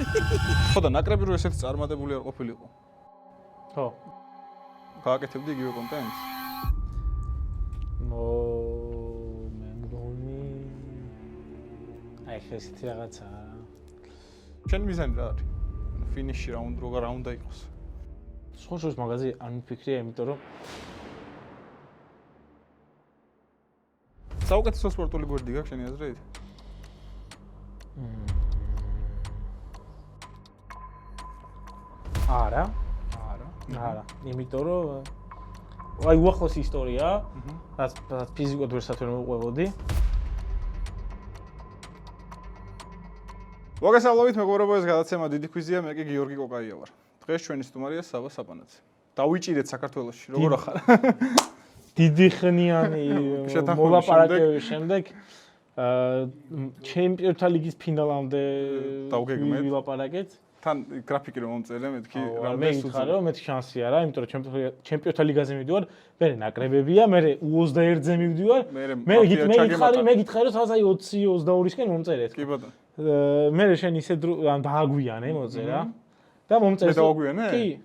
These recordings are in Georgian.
ხო და ნაკრები რო ესეთი წარმატებული არ ყოფილიყო. ხო. გააკეთებდი იგივე კონტენტს? მე მგონი აი ესეთი რაღაცა. შენ მიზანი რა არის? ფინიში რა უნდა იყოს? სოშოს მაღაზი არ მიფიქრია, იმიტომ რომ საუკეთესო სპორტული გვერდი გაქვს შენი აზრით? არა. იმიტომ რომ აი უახლოს ისტორია, რაც ფიზიკოდ ვერსად ვერ მოვყვებოდი. მოგესალმებით, მეგობრებო, ეს გადაცემა დიდი ქვიზია, მე კი გიორგი კოკაია ვარ. დღეს ჩვენი სტუმარია საბა საპანაძე. დავიჭირეთ საქართველოში, როგორ ახარ? დიდი ხნიანი მოლაპარაკების შემდეგ ჩემპიონთა ლიგის ფინალამდე ვილაპარაკეთ. თან გრაფიკი რომ მომწერე, მეთქი რამდენი მითხარ რომ მეთქი შანსი არა, იმიტომ რომ ჩემპიონთა ლიგაზე მივდივარ, მე ნაკრებებია, მე U21-ზე მივდივარ. მე გითხარი რომ სადაც აი 20-22-ისკენ მომწერეთ. კი ბატონო. მე შენ ისე დააგვიანე მოწერა და მომწერე. მე დააგვიანე? კი.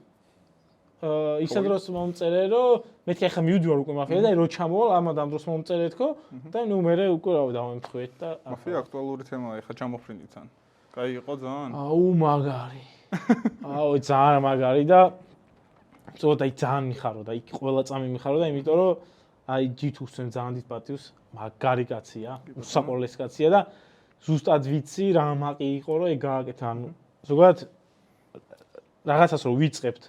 ისე დროს მომწერე რომ მეთქი ახლა მივდივარ უკვე მაფია და რო ჩამოვალ ამად ამ დროს მომწერე თქო და ნუ მე უკვე რა დავემთხვეთ და მაფია აქტუალური თემაა ახლა ჩამოფრინდით თან. კაი იყო ძალიან? მაგარი. ძალიან მაგარი და ცოტა ძალიან მიხარო და იქ ყველა წამი მიხარო და იმიტომ რომ აი G2-ს ძალიან დიდ პატივს, მაგარი კაცია, უსაყურლესი კაცია და ზუსტად ვიცი რა მაყი იყო რომ ეგ გააკეთა. ანუ ზოგადად რაღაცას რო ვიწყებთ.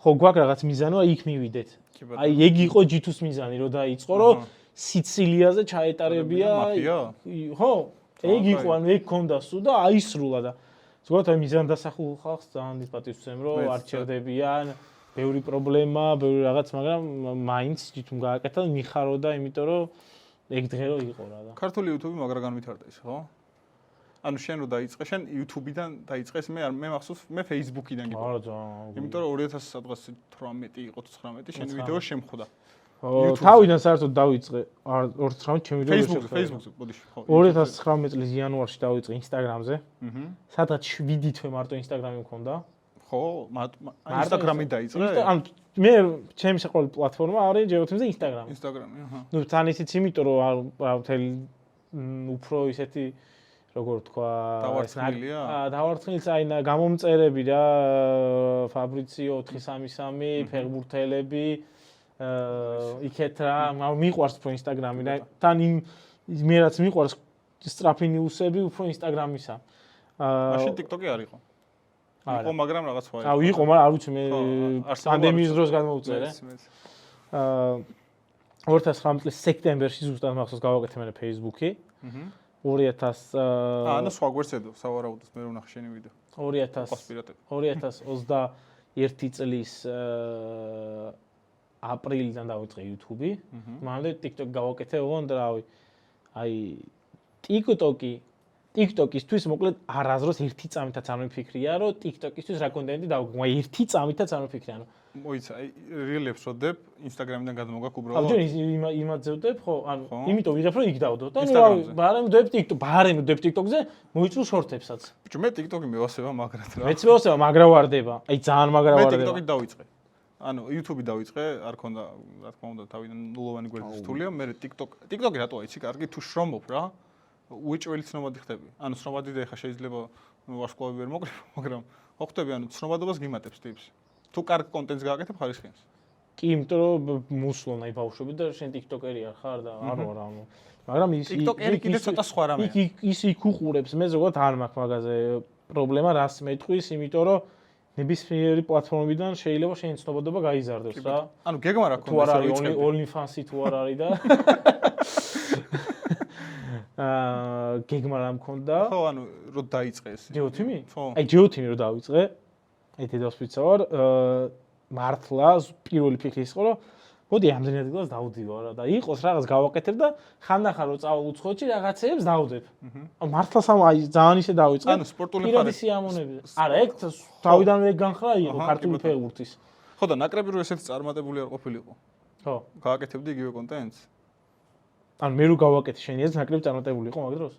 ხო გვაქვს რაღაც მიზანო, იქ მივიდეთ. აი ეგ იყო G2-ს მიზანი რომ დაიწყო რომ სიცილიაზე ჩაეტარებია. ხო ეგ იყო, ანუ ეგ ქონდა სულ და აისრულა და ზოგადად აი მიზან დასახულ ხალხს ძალიან დიდ პატივს ვცემ რომ არ ჩერდებიან, ბევრი პრობლემა, ბევრი რაღაც, მაგრამ მაინც G2-მ გააკეთა და მიხარო და იმიტომ რომ ეგ დღე რო იყო რა და. ქართული YouTube-ი მაგრა განვითარდა ის, ხო? ანუ შენ რო დაიწყე, შენ YouTube-დან დაიწყეს, მე მახსოვს, მე Facebook-იდან გიყო. არა ძალიან. იმიტომ რომ 2018 იყო 19 შენ ვიდეო შემხვდა. თავიდან საერთოდ დავიწყე 2019 ჩემი ვიდეო Facebook-ზე, ბოდიში, ხო. 2019 წლის იანვარში დავიწყე Instagram-ზე. სადღაც 7 თვე მარტო Instagram-ი მქონდა. ხო, Instagram-ი დაიწყე? ანუ მე ჩემი საყვარელი პლატფორმა არის ჯეროთიმზე Instagram-ი. Instagram-ი, აჰა. ნუ თან ისიც იმიტომ რომ მთელი უფრო ისეთი როგორ თქვა დავარცხნილია? დავარცხნილს აი გამომწერები რა ფაბრიციო 433, ფეხბურთელები იქეთ რა, მიყვარს უფრო Instagram-ი და თან მე რაც მიყვარს სწრაფი ნიუსები უფრო Instagram-ისა. მაშინ TikTok-ი არ იყო. იყო, მაგრამ რაღაც სხვა იყო. იყო, მაგრამ არ ვიცი მე პანდემიის დროს გადმოვწერე. 2019 წლის სექტემბერში ზუსტად მახსოვს გავაკეთე მე Facebook-ი. 2000 ანუ სხვა გვერდსედო, სავარაუდოდ მე ვნახე შენი ვიდეო. 2021 წლის აპრილიდან დავიწყე YouTube-ი. მანამდე TikTok გავაკეთე, ოღონდ რავი. აი TikTok-ისთვის მოკლედ არაზროს ერთი წამითაც არ მიფიქრია, რომ TikTok-ისთვის რა კონტენტი დავგო. აი ერთი წამითაც არ მიფიქრია, ანუ მოიცა, აი რეელებს ვდებ, Instagram-დან გადმოგაქვს უბრალოდ. ხო, იმაზე ვდებ, ხო, ანუ იმიტომ ვიღებ რომ იქ დავდო და ბარემ ვდებ TikTok-ზე, მოიწვევ შორტებსაც. ბიჭო, მე TikTok-ი მევასება მაგრად რა. მეც მევასება, მაგრა ვარდება. აი ძალიან მაგრა ვარდება. მე TikTok-ით დავიწყე. ანუ YouTube-ი დავიწყე, არ ქონდა, რა თქმა უნდა, თავიდან ნულოვანი გვერდის რთულია, მე TikTok-ი რატო აიცი, კარგი თუ შრომობ რა. უეჭველი ცნობადი ხდები. ანუ ცნობადი და ეხა შეიძლება ვარსკვლავი ვერ მოკრიბო, მაგრამ ხო ხდები, ანუ ცნობადობას გიმატებს ტიპს. თუ კარგ კონტენტს გააკეთებ, ხარისხიანს. კი, იმიტომ რომ მუსლონ აი ბავშვები და შენ TikTok-ერი არ ხარ და არ ვარ ანუ. მაგრამ ის TikTok-ერი კიდე ცოტა სხვა რამეა. ის იქ უყურებს, მე ზოგადად არ მაქვს მაგაზე პრობლემა, რას მეტყვის, იმიტომ რომ ნებისმიერი პლატფორმიდან შეიძლება შენი ცნობადობა გაიზარდოს რა. ანუ გეგმა რა ქონდა, თუ არ არის OnlyFans-ი თუ არ არის და გეგმა რა მქონდა? ხო, ანუ რო დაიწყე ეს. Geotime? აი Geotime რო დავიწყე. აი დედავს ვიცავარ, მართლა პირველი ფიქრი ის იყო, რომ მოდი ამდენი ადგილას დავდივარ და იყოს რაღაც გავაკეთებ და ხანდახან რო წავალ უცხოეთში რაღაცეებს დავდებ. მართლა აი ძალიან ისე დავიწყე. ანუ სპორტული ხარ. პირადი სიამონები. არა, ეგ თავიდანვე განხრა იყო ქართული ფეხბურთის. ხო და ნაკრები რო ესეთი წარმატებული არ ყოფილიყო. ხო. გააკეთებდი იგივე კონტენტს? ანუ მე რო გავაკეთე შენი ეს ნაკრები წარმატებული იყო მაგ დროს?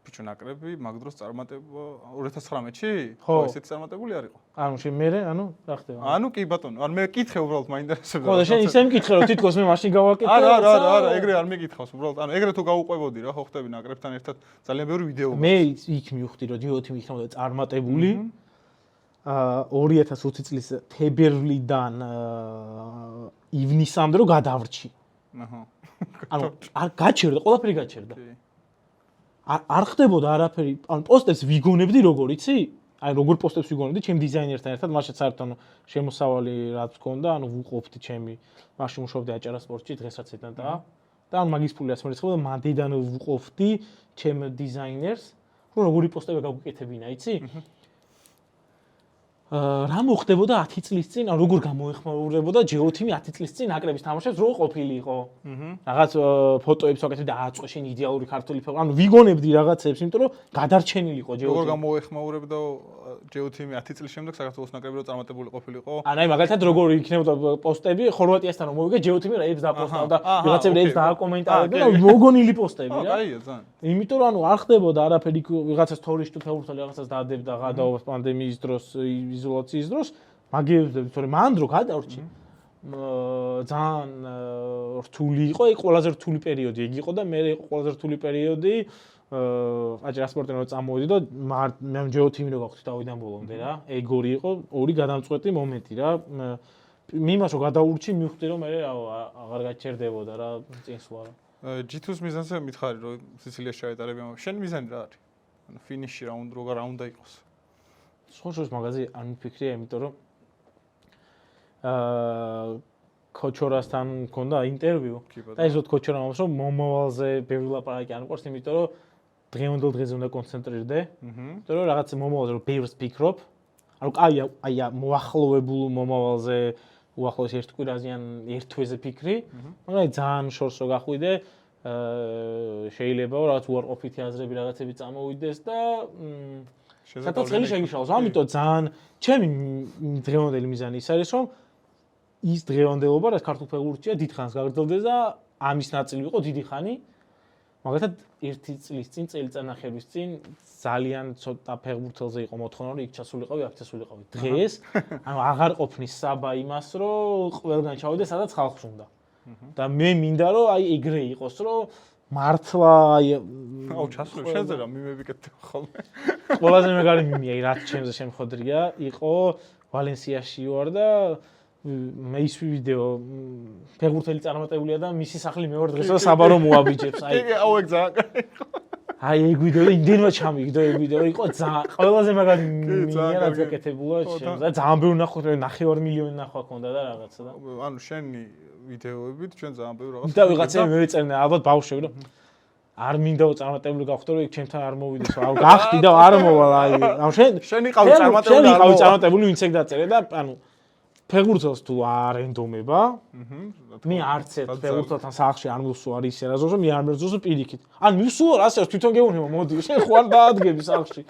ბიჭო ნაკრები მაგ დროს წარმატება 2019-ში? ხო, ესეთი წარმატებული არ იყო. ანუ მე რა ხდება? ანუ კი ბატონო, ან მე კითხე უბრალოდ მაინტერესებდა. ხო და შენ ისე მკითხე რომ თითქოს მე მაშინ გავაკეთე. არა, ეგრე არ მეკითხავს უბრალოდ. ანუ ეგრე თუ გაუყვებოდი რა, ხო ხტები ნაკრებთან ერთად ძალიან ბევრი ვიდეო. მე იქ მივხვდი რომ ჯიოთიმი იქნებოდა წარმატებული. 2020 წლის თებერვლიდან ივნისამდე რომ გადავრჩი. აჰა. ანუ არ გაჩერდა, ყველაფერი გაჩერდა. არ ხდებოდა არაფერი. ანუ პოსტებს ვიგონებდი როგორ იცი? აი როგორ პოსტებს ვიგონებდი ჩემ დიზაინერთან ერთად, მაშინ საერთოდ შემოსავალი რაც მქონდა, ანუ ვუყოფდი ჩემი მაშინ მუშაობდი აჭარა სპორტში დღესაც ეტანტა. და ანუ მაგის ფულიაც მერიცხებოდა, მანდიდან ვუყოფდი ჩემ დიზაინერს, რომ როგორი პოსტები გაგვიკეთებინა, იცი? რა მოხდებოდა 10 წლის წინ, ან როგორ გამოეხმაურებოდა ჯეოთიმი 10 წლის წინ ნაკრების თამაშებს რო ყოფილიყო. რაღაც ფოტოებს ვაკეთებდი და აწყვე შენ იდეალური ქართული ფეხბურთი. ანუ ვიგონებდი რაღაცებს, იმიტომ რომ გადარჩენილიყო ჯეოთიმი. როგორ გამოეხმაურებდა ჯეოთიმი 10 წლის შემდეგ საქართველოს ნაკრები რო წარმატებული ყოფილიყო? ანუ აი მაგალითად როგორ იქნებოდა პოსტები ხორვატიასთან რომ მოვიგე ჯეოთიმი რეებს დაპოსტავდა, ვიღაცები რეებს დააკომენტარებდა და მოგონილი პოსტები რა. კაია ძალიან. იმიტომ რომ ანუ არ ხდებოდა არაფერი ვიღაცას თორისტ ფეხბურთელი რაღაცას დადებდა გადაობას პანდემიის დროს იზოლაციის დროს მაგებდებდი თორე მან დრო გადავრჩი ძალიან რთული იყო ეგ ყველაზე რთული პერიოდი ეგ იყო და მე იყო ყველაზე რთული პერიოდი აჭარა სპორტიდან რომ წამოვიდი და მე ჯეოთიმი რო გავხდი თავიდან ბოლომდე რა ეგ ორი იყო ორი გადამწყვეტი მომენტი რა მიმას რომ გადავრჩი მივხვდი რომ მე აღარ გაჩერდებოდა რა წინსვლა რა G2-ს მიზანზე მითხარი რომ სიცილიაში ჩაეტარები შენ მიზანი რა არის ანუ ფინიში რა უნდა იყოს სოშოს მაგაზი არ მიფიქრია, იმიტომ რომ ქოჩორასთან მქონდა ინტერვიუ. და ისოთ ქოჩორა მომს რომ მომავალზე ბევრი ლაპარაკი არ მყავს, იმიტომ რომ დღევანდელ დღეზე უნდა კონცენტრირდე. იმიტომ რომ რაღაც მომავალზე რომ ბევრს ფიქრობ. ანუ აი მოახლოვებულ მომავალზე უახლოეს ერთ კვირაზე ან ერთ თვეზე ფიქრი, მაგრამ ძალიან შორს რო გახვიდე, შეიძლება რაღაც უარყოფითი აზრები რაღაცები წამოვიდეს და სადაც ხელი შეიშალოს, ამიტომ ძალიან ჩემი დღევანდელი მიზანი ის არის, რომ ის დღევანდელობა, რაც ქართულ ფეხბურთშია, დიდხანს გაგრძელდეს და ამის ნაწილი იყო დიდი ხანი. მაგალითად, 1 წლის წინ, წელიწადნახევრის წინ ძალიან ცოტა ფეხბურთელზე იყო მოთხოვნა, რომ იქ ჩასულიყავი, აქ ჩასულიყავი. დღეს, ანუ აღარ ყოფნის საბა იმას, რომ ყველგან ჩავიდე, სადაც ხალხს უნდა. და მე მინდა, რომ აი ეგრე იყოს, რომ მართლა აი აუ ჩასული შენზე რა მიმები კეთდება ხოლმე. ყველაზე მაგარი მიმი აი რაც ჩემზე შემხოდრია იყო ვალენსიაში ვარ და მე ის ვიდეო ფეხბურთელი წარმატებულია და მისი სახლი მეორე დღესვე საბარო მოაბიჯებს აი აუ ეგ ძალიან კაი იყო. აი ეგ ვიდეო იმდენმა ჩამიგდო ეგ ვიდეო იყო ძალიან ყველაზე მაგარი მიმი რაც ეკეთებულა ჩემზე ძალიან ბევრი ნახოთ მე 9 მილიონი ნახვა ქონდა და რაღაცა და ანუ შენი ვიდეოებით ჩვენ ძალიან ბევრი რაღაცა და ვიღაცები მეეწერნა ალბათ ბავშვები რომ არ მინდა წარმატებული გავხდე რომ იქ ჩემთან არ მოვიდეს აუ გახდი და არ მოვალ აი აუ შენ იყავი წარმატებული ვინც ეგ დაწერე და ანუ ფეხბურთელს თუ არ ენდომება მე არც ერთ ფეხბურთელთან სახლში არ მივსულ არის ისე რაზოზე მე არ მერძოს პირიქით ან მივსულ ასე თვითონ გეუბნება მოდი შენ ხო არ დაადგები სახლში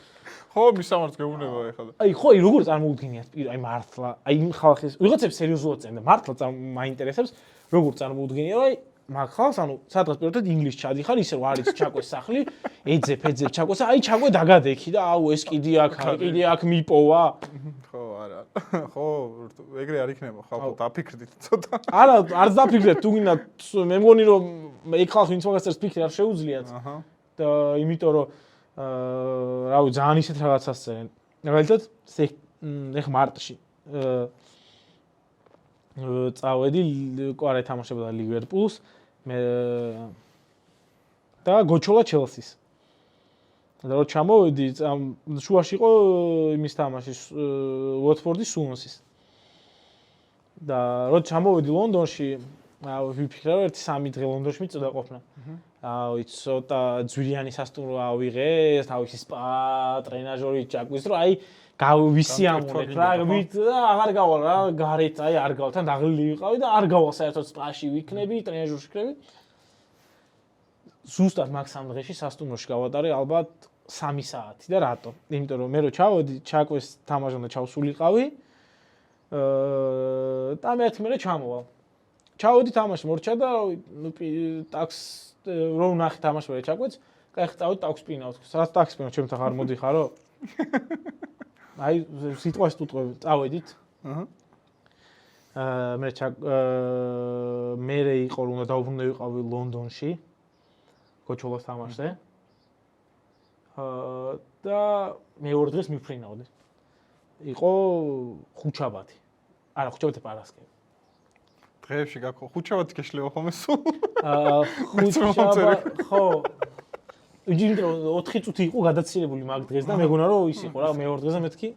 ხო მისამართს გეუბნება ეხლა აი ხო აი როგორ წარმოუდგენიათ აი მართლა აი ხალხის ვიღაცებს სერიოზულად წერენ და მართლა მაინტერესებს როგორ წარმოუდგენია აი მაგ ხალხს ანუ სადღაც პირდაპირ ინგლისში ჩადიხარ ისე რომ არის ჩაკვეს სახლი ეძებ ჩაკვეს აი ჩაკვე დაგადექი და აუ ეს კიდე აქ არის კიდე აქ მიპოვა ხო არა ხო ეგრე არ იქნება ხალხო დაფიქრდით ცოტა არა არც დაფიქრეთ თუ გინდა მე მგონი რომ ეგ ხალხი ვინც მაგას ფიქრი არ შეუძლიათ და იმიტომ რომ რავი ძალიან ისეთ რაღაცას წერენ მაგალითად ეხ მარტში წავედი კვარა თამაშობდა ლივერპულს მე და გოჩოლა ჩელსის და რო ჩამოვედი შუაში იყო იმის თამაში უოტფორდის სუონსის და რო ჩამოვედი ლონდონში ვიფიქრე რომ 1-3 დღე ლონდონში მიწოდა ყოფნა აი ცოტა ძვირიანი სასტუმრო ავიღე თავისი სპა ტრენაჟორი ჩაკვის რომ აი გავისიამოვნეთ რა ვით და აღარ გავალ რა გარეთ აი არ გავალ თან დაღლილი ვიყავი და არ გავალ საერთოდ სპაში ვიქნები ტრენაჟორში ვიქნები ზუსტად მაგ 3 დღეში სასტუმროში გავატარე ალბათ 3 საათი და რატო? იმიტომ რომ მე რო ჩავოდი ჩაკვეს თამაშამდე ჩავსულიყავი და მე ჩამოვალ ჩავოდი თამაში მორჩა და ნუ ტაქს რო ვნახე თამაში მე ჩაკვეც ეხლა წავით ტაქსპინავთ. სადაც ტაქსპინავ ჩემთან ხარ მოდიხარო? აი სიტყვას თუთყვე წავედით. მე იყო უნდა დაუბრუნდე ვიყავი ლონდონში. კოჩოლას თამაშზე. და მეორე დღეს მიფრინავდი. იყო ხუჩაბათი. არა, ხუჩაბათი პარასკევი. დღეებში გაქო ხუჩაბათი გეშლება ხოლმე სულ. ხუჩაბათი, ხო. ვიჯინდრო 4 წუთი იყო გადაცილებული მაგ დღეს და მეგონა რომ ის იყო რა მეორე დღეზე მეთქი.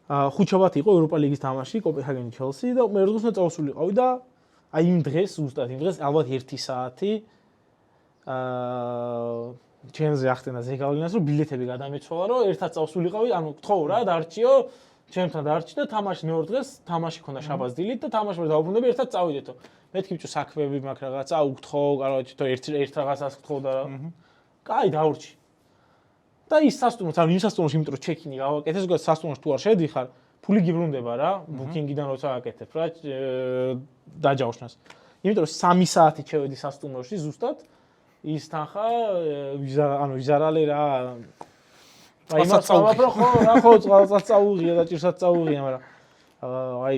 ხუჩაბათი იყო ევროპა ლიგის თამაში, კოპენჰაგენი ჩელსი და მეორე დღეს უნდა წავსულიყავი და აი იმ დღეს ზუსტად იმ დღეს ალბათ 1 საათი ჩემზე ახტენა ზეგავლინას რომ ბილეთები გადამეცვალა რომ ერთად წავსულიყავი, ანუ გთხოვ რა დარჩიო, ჩემთან დარჩი და თამაში მეორე დღეს თამაში ქონდა შაბათს დილით და თამაში ვერ დავუბრუნდები ერთად წავიდეთო. მეთქი ბიჭო საქმეები მაქვს რაღაცა, უგთხოვ, კაროჩი თო ერთ რაღაცას გთხოვ და რა. კაი დაურჩი. და ის სასტუმროს, ანუ იმ სასტუმროს იმიტომ რომ ჩეკინი გავაკეთე, ზოგადად სასტუმროს თუ არ შედიხარ, ფული გიბრუნდება რა, ბუკინგიდან როცა აკეთებ რა, დაჯავშნას. იმიტომ რომ 3 საათი შევედი სასტუმროში ზუსტად ის თანხა ვიზარალე რა. აი მას ვაფრო ხო, რა ხო წყალსაც წაუღია და ჭირსაც წაუღია, მაგრამ აი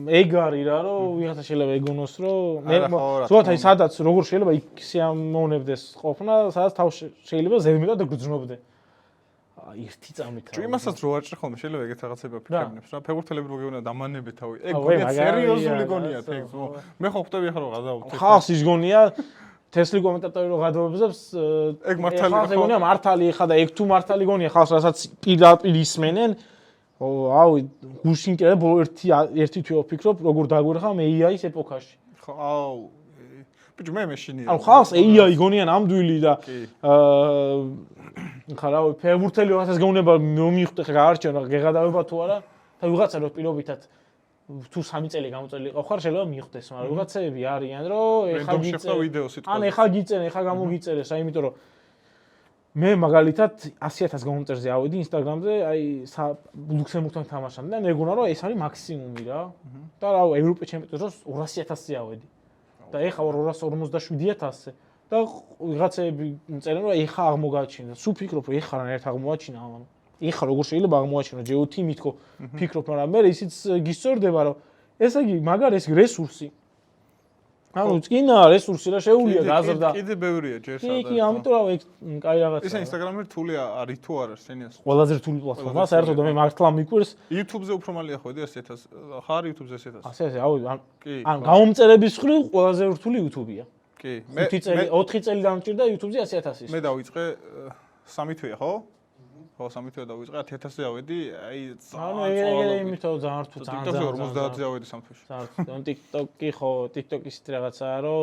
ეგ არის რა, რომ ვიღაცა შეიძლება ეგონოს, რომ მე ზოგადად აი სადაც როგორ შეიძლება იქ სიამოვნებდეს ყოფნა, სადაც თავს შეიძლება ზედმეტად გრძნობდე. ერთი წამით. თუ იმასაც რო აჭრე ხოლმე შეიძლება ეგეთ რაღაცება ფიქრებინებს რა. ფეხბურთელები რო გეუბნა დამანებე თავი. ეგ გონია სერიოზული გონია თქოს. მე ხო ხვდები ახლა რომ გადავწყვეტ. ხალხს ის გონია თესლი კომენტატორი რო გადაობებს ეგ მართალი ხალხს გონია მართალი ხა და ეგ თუ მართალი გონია ხალხს რასაც პირდაპირ ისმენენ აუ გუშინ კიდე ბოლო ერთი თვე ვფიქრობ როგორ დაგვერხა მე AI-ის ეპოქაში. ხო აუ ბიჭო მე მეშინია. ანუ ხალხს AI გონია ნამდვილი და ხა რა ფეხბურთელი რაღაცას გეუბნება მომიხვდე ხა გაარჩენ რა გეღადავება თუ არა და ვიღაცა რო პირობითად თუ 3 წელი გამოწელი იყო ხარ შეიძლება მიხვდეს მაგრამ ვიღაცები არიან რომ ეხა გიწერე ან ეხა გიწერე ეხა გამოგიწერეს აი იმიტომ რომ მე მაგალითად 100,000 გამომწერზე ავედი ინსტაგრამზე აი ლუქსემბურგთან თამაშამდე და მეგონა რომ ეს არის მაქსიმუმი რა და რა ევროპის ჩემპიონატის დროს 200,000-ზე ავედი და ეხა 257,000-ზე და ვიღაცები წერენ რომ ეხა აღმოგაჩინა სულ ფიქრობ რომ ეხა რანაირად აღმოაჩინა ამან ეხა როგორ შეიძლება აღმოაჩინო ჯეუთი მითქო ფიქრობ მაგრამ მე ისიც გისწორდება რომ ესე იგი მაგარ ეს რესურსი ანუ წინა რესურსი რა შეუულია გაზრდა კიდე ბევრია ჯერ სადაც კი ამიტომ რა ეგ კაი რაღაცა ეს ინსტაგრამი რთული არის თუ არა შენიას ყველაზე რთული პლატფორმა საერთოდ მე მართლა მიკვირს YouTube-ზე უფრო მალე ხვედი 100,000 ხარ YouTube-ზე 100,000 ასე ანუ გამომწერების ხრი ყველაზე რთული YouTube-ია კი მე 4 წელი დამჭირდა YouTube-ზე 100,000-ის მე დავიწყე 3 თვეა ხო ხო 3 თვე დავიწყე 10,000-ზე ავედი აი ძალიან იმითო ძალიან რთულ ძალიან 50-ზე ავედი 3 თვეში ძალიან TikTok-ი ხო TikTok-ის რაღაცაა რომ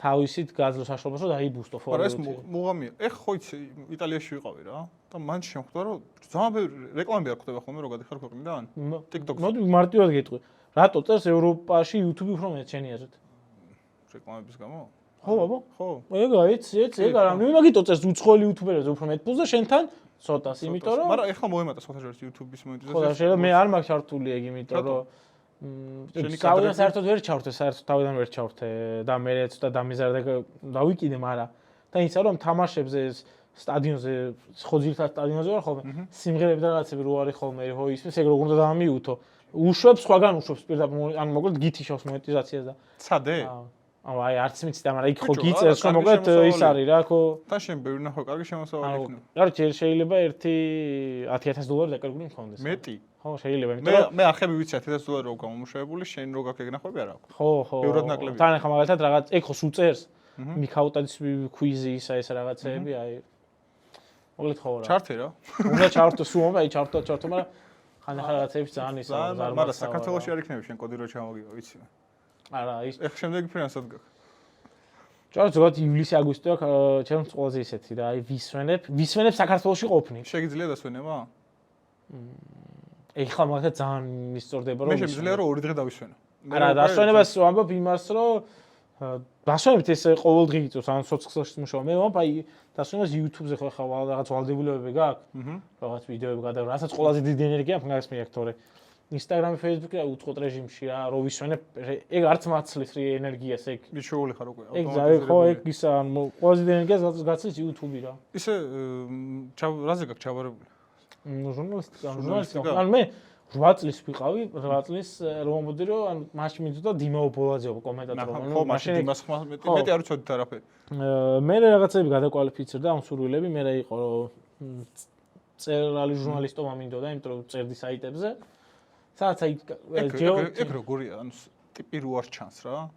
თავისით გაძლო საშუალებას რომ დაიბუსტო ფორმა ეს მუღამია ეხ ხო იცი იტალიაში ვიყავი რა და მან შემხვდა რომ ძალიან ბევრი რეკლამები არ ხდება ხოლმე რომ გადიხარ ქვეყნიდან TikTok-ს მოდი მარტივად გეტყვი რატო წერს ევროპაში YouTube უფრო მეტ შენი აზრით რეკლამების გამო ხო ბაბა ხო ეგ ეგ არა მე მაგიტო წერს უცხოელი YouTuber-ებზე უფრო მეტ პულს და შენთან ცოტას იმიტომ რომ მაგრამ ეხლა მოემატა საერთოდ YouTube-ის მონეტიზაცია ხო შეიძლება მე არ მაქვს ჩართული ეგ იმიტომ რომ შენი საერთოდ ვერ ჩავრთე საერთოდ თავიდან ვერ ჩავრთე და მე ცოტა დამიზარდა დავიკიდე მაგრამ და ისა რომ თამაშებზე სტადიონზე ხო ძირთად სტადიონზე ვარ ხოლმე სიმღერები და რაღაცები რო არის ხოლმე ხო ისმის ეგ როგორ უნდა დამიუთო უშვებს სხვაგან უშვებს პირდაპირ ანუ მოკლედ გითიშავს მონეტიზაციას და ცადე აუ აი არც მიცი და მაგრამ იქ ხო გიწერს რომ მოკლედ ის არის რა ხო თან შენ ბევრი ნახო კარგი შემოსავალი იქნება კარგი შეიძლება ერთი $10,000 დაკარგული მქონდეს მეტი ხო შეიძლება იმიტომ რომ მე ახები ვიცი $10,000 რო გამომუშავებული შენ რო გაქვს ეგ ნახვები არ აქვს ხო ხო ბევრად ნაკლები თან ახლა მაგალითად რაღაც ეგ ხო სულ წერს მიქაუტადის ქვიზი ისა ეს რაღაცეები აი მოკლედ ხო რა ჩართე რა უნდა ჩართო სულ აი ჩართო მაგრამ ხან ახლა რაღაცეებს ძალიან ისა მაგრამ საქართველოში არ იქნება შენ კოდი რო ჩამოგივა ვიცი არა ის ეხ შემდეგი ფრენასად გაქვს ჯერ ზოგადად ივლისი-აგვისტო აქვს ჩემს ყველაზე ისეთი რა აი ვისვენებ საქართველოში ყოფნი შეგიძლია დასვენება ეხლა მაგათ ძალიან მისწორდება რომ მე შემიძლია რომ 2 დღე დავისვენო არა დასვენებას ვამბობ იმას რომ დასვენებით ეს ყოველდღე იწევს ან სოციალში მუშაობ მე ვამბობ აი დასვენებას YouTube-ზე ხო ხა რაღაც ვალდებულებები გაქვს რაღაც ვიდეოები გადავ რასაც ყველაზე დიდი ენერგია აქვს მაგას მიაქ თორე Instagram-ი, Facebook-ი რა უწყოთ რეჟიმში რა, რო ვისვენებ, ეგ არც მაცლის ენერგიას ეგ. მიშეული ხარ უკვე ეგ ხო ეგ ისა ყველაზე ენერგიას გაცლის YouTube-ი რა. ისე რაზე გაქვს ჩავარებული? ჟურნალისტიკა. ან მე 8 წლის ვიყავი, 8 წლის რომ მოდი რომ ან მაშინ მიდოდა დიმაო ბოლაძეობა კომენტატორი. ხო, მაშინ დიმას ხმა მეტი არ ვიცოდით არაფერი. მე რაღაცები გადაკვალიფიცირდა ამ სურვილები, მე რა იყო წერალი ჟურნალისტობა მინდოდა, იმიტომ რომ წერდი საიტებზე. სადაც აი ეგ როგორია, ანუ ტიპი რო არ ჩანს რა.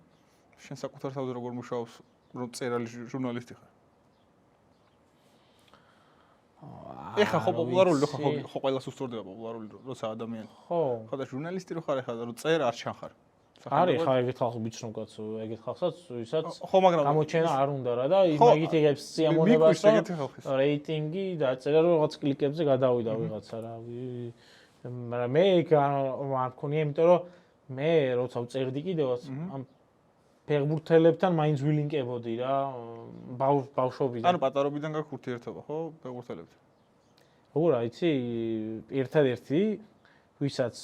შენ საკუთარ თავზე როგორ მუშაობს, რომ წერალი ჟურნალისტი ხარ? ეხა ხო პოპულარული ხო ყველას უსწორდება პოპულარული როცა ადამიანი. ხო. ხო და ჟურნალისტი რო ხარ ეხა რომ წერ არ ჩანხარ. არის ხა ეგეთ ხალხს ვიცნობ კაცო, ეგეთ ხალხსაც ვისაც ხო მაგრამ გამოჩენა არ უნდა რა და იმით იღებს სიამოვნებას რომ რეიტინგი დაწერა რომ რაღაც კლიკებზე გადავიდა ვიღაცა რა. მაგრამ მე არ მქონია, იმიტომ რომ მე როცა ვწერდი კიდევაც ამ ფეხბურთელებთან მაინც ვილინკებოდი რა ბავშვობიდან. ანუ პატარობიდან გაქვს ურთიერთობა, ხო, ფეხბურთელებთან? როგორ აიცი, ერთადერთი ვისაც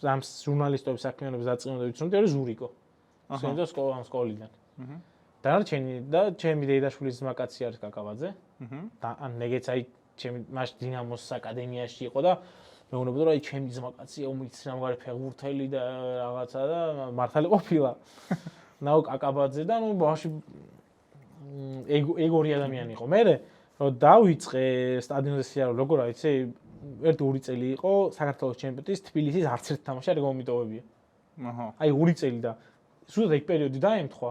ამ ჟურნალისტობის საქმიანობის დაწყებამდე ვიცნობდი, არის ზურიკო. სინდა სკოლიდან. დანარჩენი და ჩემი დედაშვილის ძმაკაცი არის კაკაბაძე. და ან ეგეც აი ჩემი მაშინ დინამოს აკადემიაში იყო და მეუბნებოდა რომ აი ჩემი ძმაკაცია უმიცრ ამგვარი ფეხბურთელი და რაღაცა და მართალი ყოფილა. ნაუ კაკაბაძე და ნუ ბავშვი ეგ ორი ადამიანი იყო. მე რომ დავიწყე სტადიონზე სიარულე, როგორ აიცი, 1-2 წელი იყო საქართველოს ჩემპიონატის თბილისის არც ერთ თამაში არ გამომიტოვებია. აჰა. აი 2 წელი და ზუსტად ეგ პერიოდი დაემთხვა.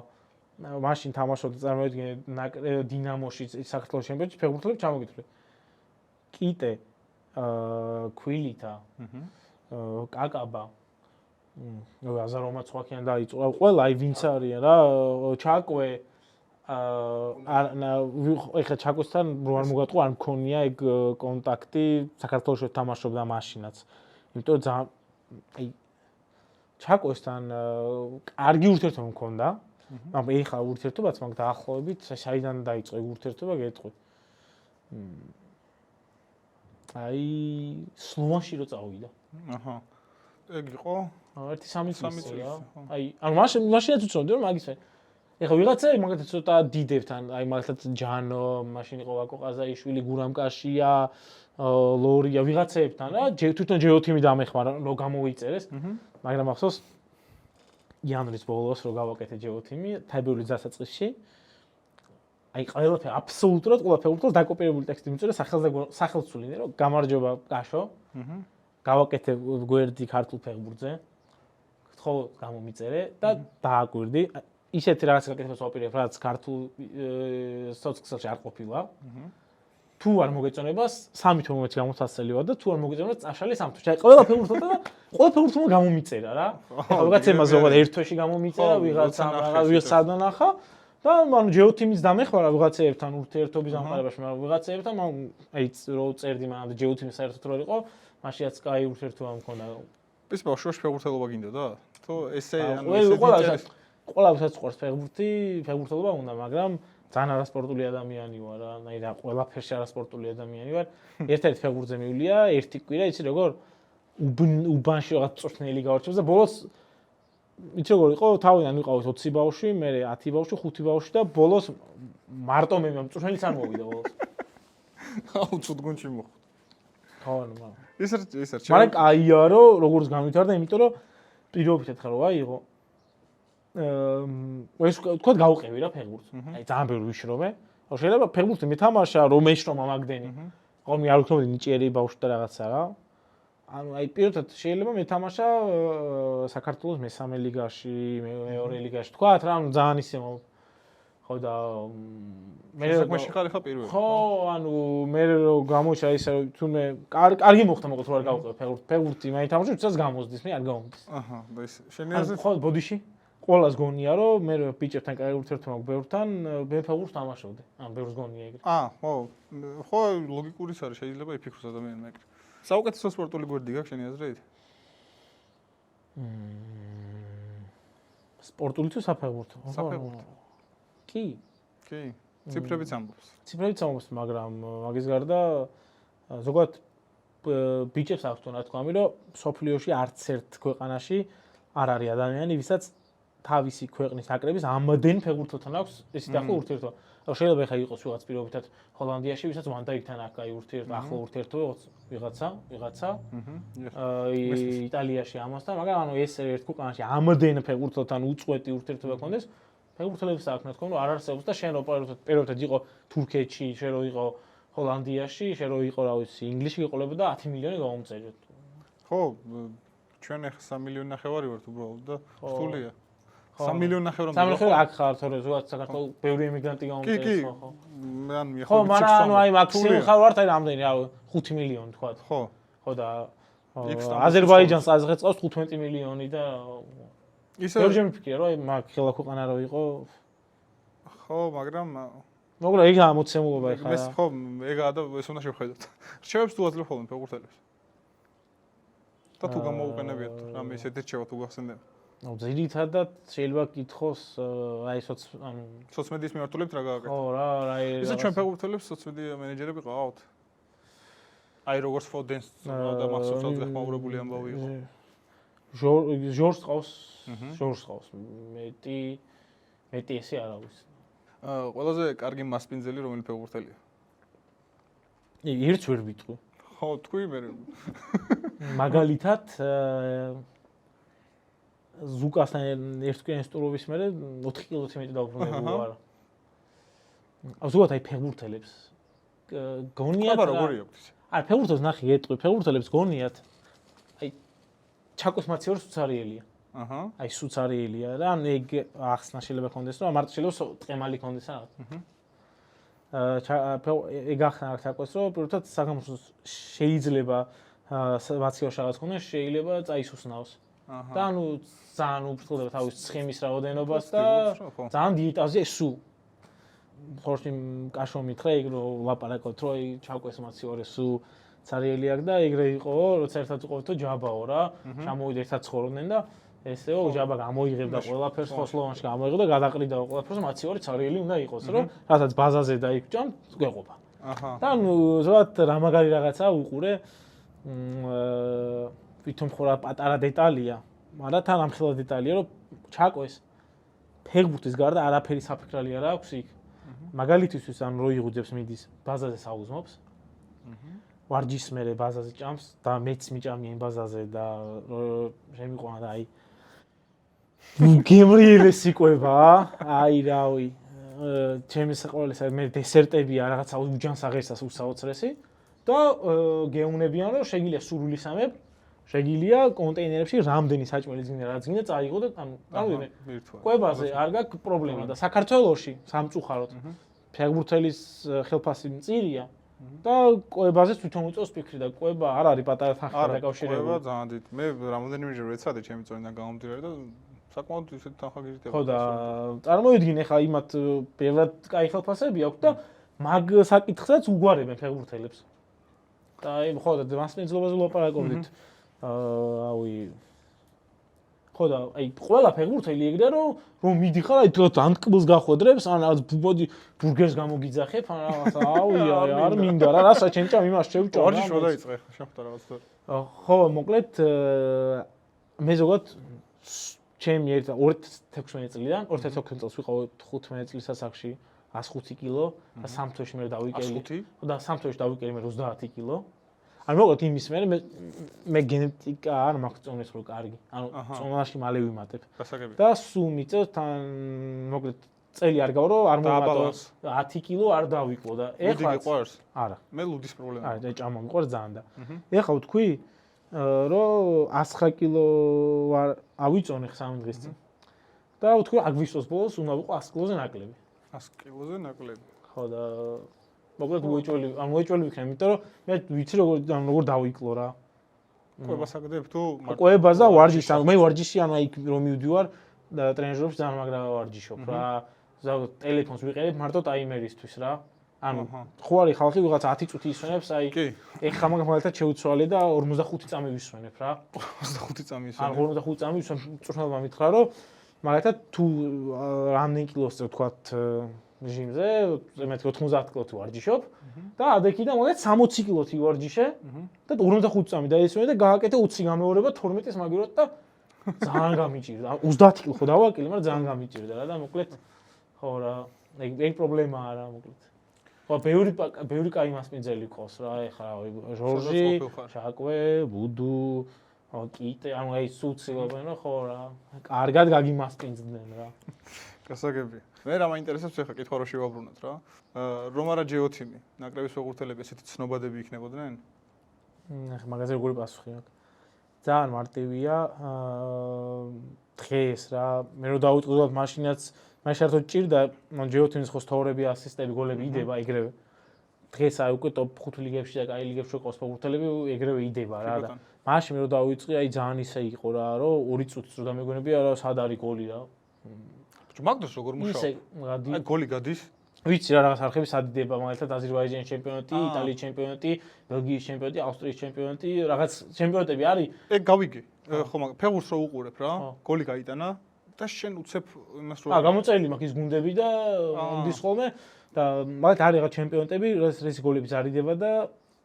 მაშინ თამაშობდა წარმოვიდგინე დინამოში საქართველოს ჩემპიონატში ფეხბურთელები ჩამოგითვლე. კიტე, ქვილითა, კაკაბა, აზარომა ცხვაკიან დაიწყო. ყველა აი ვინც არიან რა, ჩაკვე ეხლა ჩაკოსთან რო არ მოგატყო არ მქონია ეგ კონტაქტი საქართველოში თამაშობდა მაშინაც. იმიტომ რომ ძალიან აი ჩაკოსთან კარგი ურთიერთობა მქონდა. მაგრამ ეხლა ურთიერთობაც მაგ დაახლოებით საიდან დაიწყო ეგ ურთიერთობა გეტყვი. აი სლოვანში რო წავიდა. აჰა. ეგ იყო 1-3 წელი რა. აი ანუ მაშინაც უცნობდი რომ მაგის ეხლა ვიღაცები მაგათ ცოტა დიდებთან, აი მაგათ ჯანო, მაშინ იყო ვაკო ყაზაიშვილი, გურამ კაშია, ლორია, ვიღაცებთან რა, თვითონ ჯეოთიმი დამეხმარა, რომ გამოვიწერეს. მაგრამ ახსოვს იანვრის ბოლოს რო გავაკეთე ჯეოთიმი, თებერვლის დასაწყისში. აი ყველაფერი აბსოლუტურად ყველა ფეხბურთელს დაკოპირებული ტექსტი მიწერა სახელმწიფო, რომ გამარჯობა კაშო. გავაკეთე გვერდი ქართულ ფეხბურთზე. ხო გამომიწერე და დააკვირდი. ისეთი რაღაც გაკეთებას ვაპირებ, რაც ქართულ სოციალში არ ყოფილა. თუ არ მოგეწონება 3 თორმეტი გამოსასწელი ვარ და თუ არ მოგეწონება წაშალი 3 თვეში. აი ყველა ფეხბურთელმა და ყველა ფეხბურთელმა გამომიწერა რა. ეხლა ვიღაცებმა ზოგადად 1 თვეში გამომიწერა, ვიღაცა ნახა და ანუ ჯეოთიმის დამეხმარა ვიღაცებთან ურთიერთობის დამყარებაში, მაგრამ ვიღაცებთან აი რო წერდი მანამდე ჯეოთიმი საერთოდ რო იყო, მაშინაც კაი ურთიერთობა მქონდა. ის ბავშვობაში ფეხბურთელობა გინდოდა? თუ ესე ანუ ყველასაც ყურს ფეხბურთელობა უნდა, მაგრამ ძალიან არასპორტული ადამიანი ვარ რა, ნაირა ყველაფერში არასპორტული ადამიანი ვარ. ერთ-ერთი ფეხბურთზე მივლია, ერთი კვირა, იცი როგორ უბანში რაღაც წვრთნელი გავარჩევს და ბოლოს იცი როგორ იყო, თავიდან ვიყავით 20 ბავშვი, მე 10 ბავშვი, 5 ბავშვი და ბოლოს მარტო მე წვრთნელიც არ მოვიდა ბოლოს. აუ ცუდგუნში მოხვდა. ხო, ნუ. ის მაგრამ კაია რომ როგორც გამვითარდა, იმიტომ რომ პირობითად ხარ რა იყო. ეს თქო გავყევი რა ფეხბურთს. აი ძალიან ბევრი ვიშრომე. ხო შეიძლება ფეხბურთი მეთამაშა რომ ეშრომა მაგდენი. ხო მე არ ვქნოდი ნიჭიერი ბავშვი და რაღაცა რა. ანუ აი პირობითად შეიძლება მეთამაშა საქართველოს მესამე ლიგაში, მეორე ლიგაში. თქვა რა, ანუ ძალიან ისე ხო და მე საქმეში ხარ ხა პირველი. ხო, ანუ მე რომ გამოჩა ისე თუნდე კარგი მოხდა მოკლედ რო არ გავყევ ფეხბურთი, მე თამაში უცას გამოსდის, მე არ გამომდის. აჰა, და ის შენი აზრით ხო ბოდიში ყველას გონია რომ მე ბიჭებთან კაი ურთიერთობა მაქვს ბევრთან, მე ფეხბურთს თამაშობდი. ანუ ბევრს გონია ეგრე. ხო, ლოგიკურიც არის, შეიძლება იფიქროს ადამიანმა ეგრე. საუკეთესო სპორტული გვერდი გაქვს შენი აზრით? სპორტული თუ საფეხბურთო? საფეხბურთო. კი. ციფრებიც ამბობს. ციფრებიც ამბობს, მაგრამ მაგის გარდა ზოგადად ბიჭებს აქვს თქო რა თქვა, რომ სოფლიოში არც ერთ ქვეყანაში არ არის ადამიანი, ვისაც თავისი ქვეყნის ნაკრების ამდენ ფეხბურთელთან აქვს ისეთი ახლო ურთიერთობა. შეიძლება ხა იყოს ვიღაც პირობითად ჰოლანდიაში, ვისაც ვანდაიკთან აქვს აი ურთიერთობა, ახლო ურთიერთობა ვიღაცა. იტალიაში ამასთან, მაგრამ ანუ ეს ერთ ქვეყანაში ამდენ ფეხბურთელთან უწყვეტი ურთიერთობა ქონდეს, ფეხბურთელებს აქვს რა თქმა უნდა, არ არსებობს და შენ რო პირობითად იყო თურქეთში, შენ რო იყო ჰოლანდიაში, შენ რო იყო რა ვიცი, ინგლისში გიყოლებოდა 10 მილიონი გაუმწერიოთ. ხო, ჩვენ ახლა 3 მილიონი ნახევარი ვართ უბრალოდ და რთულია. 3 მილიონი ნახევარი. 3 მილიონი აქ ხარ თორე ზოგადად საქართველოს ბევრი ემიგრანტი გამომწერს ხო. მე ან ხო, მაგრამ ანუ აი მაქსიმუმ ხარ ვართ აი რამდენი რა 5 მილიონი თქვა. ხო. ხო და აზერბაიჯანს აზღეთ წავს 15 მილიონი და ისე ბევრჯერ მიფიქრე რომ აი მაგ ხელა ქვეყანა რო იყო. ხო, მაგრამ მაგრამ ეგ ამოცემულობა ეხლა. ეს ხო, ეგაა და ეს უნდა შევხედოთ. რჩევებს თუ აძლევ ხოლმე ფეხბურთელებს. და თუ გამოუყენებიათ რამე ისეთი რჩევა თუ გახსენდება. ნუ ძირითადად შეიძლება გითხოს აი ანუ სოციმედიის მიმართულებით რა გააკეთეთ? ხო რა ისე ჩვენ ფეხბურთელებს სოციმედია მენეჯერები ყავთ. აი როგორც ფოდენს და მაქსიმალურად გახმაურებული ამბავი იყო. ჟორჟს ყავს. მეტი ესე არ არის. ყველაზე კარგი მასპინძელი რომელი ფეხბურთელია? ერთს ვერ ვიტყვი. ხო, თქვი მე. მაგალითად ზუკასთან ერთკვიანი სტუმრობის მერე 4 კილოც მეტი დაუბრუნებული ვარ. ზოგადად აი ფეხბურთელებს გონიათ რა როგორი აქვს ისე? აი ფეხბურთელს ნახე ეტყვი, ფეხბურთელებს გონიათ აი ჩაკოს მაციორის უცარიელია. აი სუცარიელია და ან ეგ ახსნა შეიძლება კონდეს, რომ მარტო შეიძლება ტყემალი კონდეს რა. ეგ ახსნა აქვს ჩაკოს, რომ პირველად საგამოსოს შეიძლება მაციორს რაღაც კონდეს, შეიძლება წაისუსნაოს. და ანუ ძალიან უფრთხილდება თავის ცხიმის რაოდენობას და ძალიან დიეტაზე სუ ხორში კაშო მითხრა ეგ რომ ლაპარაკობთ რომ ჩავკვეს მაციორე სუ ცარიელი აქვს და ეგრე იყო როცა ერთად ყოფითო ჯაბაო რა ჩამოვიდა ერთად ცხოვრობდნენ და ესეო ჯაბა გამოიღებდა ყველაფერს ხოსლოვანში გამოიღებდა გადაყრიდა ყველაფერს მაციორი ცარიელი უნდა იყოს რომ რასაც ბაზაზე დაიქჭამ გვეყოფა და ანუ ზოგადად რა მაგარი რაღაცა უყურე ვითომ ხორა პატარა დეტალია მაგრამ თან ამხელა დეტალია რომ ჩაკოს ფეხბურთის გარდა არაფერი საფიქრალი არ აქვს იქ მაგალითისთვის ან რო იღუძებს მიდის ბაზაზე საუზმობს ვარჯიშს მერე ბაზაზე ჭამს და მეც მიჭამია იმ ბაზაზე და შემიყვანა და აი გემრიელი სიყვება აი რავი ჩემი საყოველისა მე დესერტებია რაღაცა უჯანს აღერსას უსაოცრესი და გეუნებიან რომ შეგიძლია სურვილისამებრ შეგიძლია კონტეინერებში რამდენი საჭმელი ძინე რაც გინდა წაიღო და ანუ დავიდე კვებაზე არ გაქვს პრობლემა და საქართველოში სამწუხაროდ ფეხბურთელის ხელფასი მწირია და კვებაზე თვითონ უწევს ფიქრი და კვება არ არის პატარა თანხმად დაკავშირებული. კვება ძალიან დიდი. მე რამოდენიმეჯერ ვეცადე ჩემი წონიდან გამომდინარე და საკმაოდ ისეთი თანხა გირითება. ხო და წარმოვიდგინე ხა იმათ ბევრად კაი ხელფასები აქვს და მაგ საკითხსაც უგვარებენ ფეხბურთელებს. და აი ხო და მასპინძლობაზე ვლაპარაკობდით. აუი ხო და აი ყველა ფეხბურთელი ეგრეა რომ მიდიხარ აი თუ ანტკბილს გახვედრებს ან მოდი ბურგერს გამოგიძახებ ან რაღაცა აუი არ მინდა რა რასაც ჩემჭამ იმას შევჭამ ვარჯიში რა დაიწყე შეხვდა რაღაც ხო მოკლედ მე ზოგადად ჩემი 2016 წლიდან 2016 წელს ვიყავ 15 წლის ასაკში 105 კილო და 3 თვეში მე დავიკელი და 3 თვეში დავიკელი მე 30 კილო ან მოკლედ იმის მე გენეტიკა არ მაქვს წონის რო კარგი. ანუ წონაში მალე ვიმატებ. და სულ მიწევს თან მოკლედ წელი არ გავრო არ მომატო 10 კილო არ დავიკლო და ეხლა მიყვარს? არა. მე ლუდის პრობლემა. არა, და ჭამა მიყვარს ძალიან და. ეხლა ვთქვი რომ 109 კილო არ ავიწონე 3 დღის წინ. და ვთქვი აგვისტოს ბოლოს უნდა ვიყო 100 კილოზე ნაკლები. 100 კილოზე ნაკლები. ხო და მოკლედ მოეჭველი ვიქნა, იმიტომ რომ მე ვიცი როგორ დავიკლო რა. კვებას აკეთებ თუ კვებას და ვარჯიშს, ანუ მე ვარჯიში ანუ აი რომ მივდივარ და ტრენაჟერებს ძალიან მაგრა ვარჯიშობ რა. ტელეფონს ვიყენებ მარტო ტაიმერისთვის რა. ანუ ხო არის ხალხი ვიღაც 10 წუთი ისვენებს, აი ეხლა მაგალითად შეუცვალე და 45 წამი ვისვენებ რა. 45 წამი ისვენებ. ან 45 წამი ვისვენებ, წვრთნელმა მითხრა რომ მაგალითად თუ რამდენი კილოს ვთქვათ რეჟიმზე, მეთქი 90 კილოთი ვარჯიშობ და ადექიდან მოგეთ 60 კილოთი ვარჯიშე და 45 წამი დაისვენე და გააკეთე 20 გამეორება 12-ის მაგივრად და ძალიან გამიჭირდა. 30 კილო ხო დავაკილე, მაგრამ ძალიან გამიჭირდა რა და მოკლედ ხო რა, ეგ პრობლემაა რა მოკლედ. ხო, ბევრი კაი მასპინძელი ყავს რა, ეხლა ჟორჟი, შაკვე, ბუდუ, კიტე, ანუ აი სუცილობენ რა, ხო რა. კარგად გაგიმასპინძდნენ რა. გასაგებია. მე რა მაინტერესებს ახლა კითხვა რო შევაბრუნოთ რა. რომ არა ჯეოთინი, ნაკრების ფეხბურთელები ესეთი ცნობადები იქნებოდნენ? ახლა მაგაზე როგორი პასუხი აქვს? ძალიან მარტივია. დღეს რა, მე რო დავიწყდოდ მაშინაც მაშინ საერთოდ ჭირდა ჯეოთინის ხო სტორები, ასისტები, გოლები იდება ეგრევე. დღეს აი უკვე ტოპ 5 ლიგებში და კაი ლიგებში ყავს ფეხბურთელები, ეგრევე იდება რა და მაშინ მე რო დავიწყე, აი ძალიან ისე იყო რა, რომ 2 წუთს რო დამეგონებია რა, სად არის გოლი რა. მაგდროს როგორ მუშაობ? ისე გადი. აი გოლი გადის? ვიცი რა რაღაც არხები სადიდება, მაგალითად აზერბაიჯანის ჩემპიონატი, იტალიის ჩემპიონატი, ბელგიის ჩემპიონატი, ავსტრიის ჩემპიონატი, რაღაც ჩემპიონატები არის. ეგ გავიგე. ხო, მაგრამ ფეხბურთს რო უყურებ რა, გოლი გაიტანა და შენ უცებ იმას რო გამოწერილი მაქვს ის გუნდები და მომდის ხოლმე და მაგალითად არის რაღაც ჩემპიონატები, ეს გოლები ზარიდება და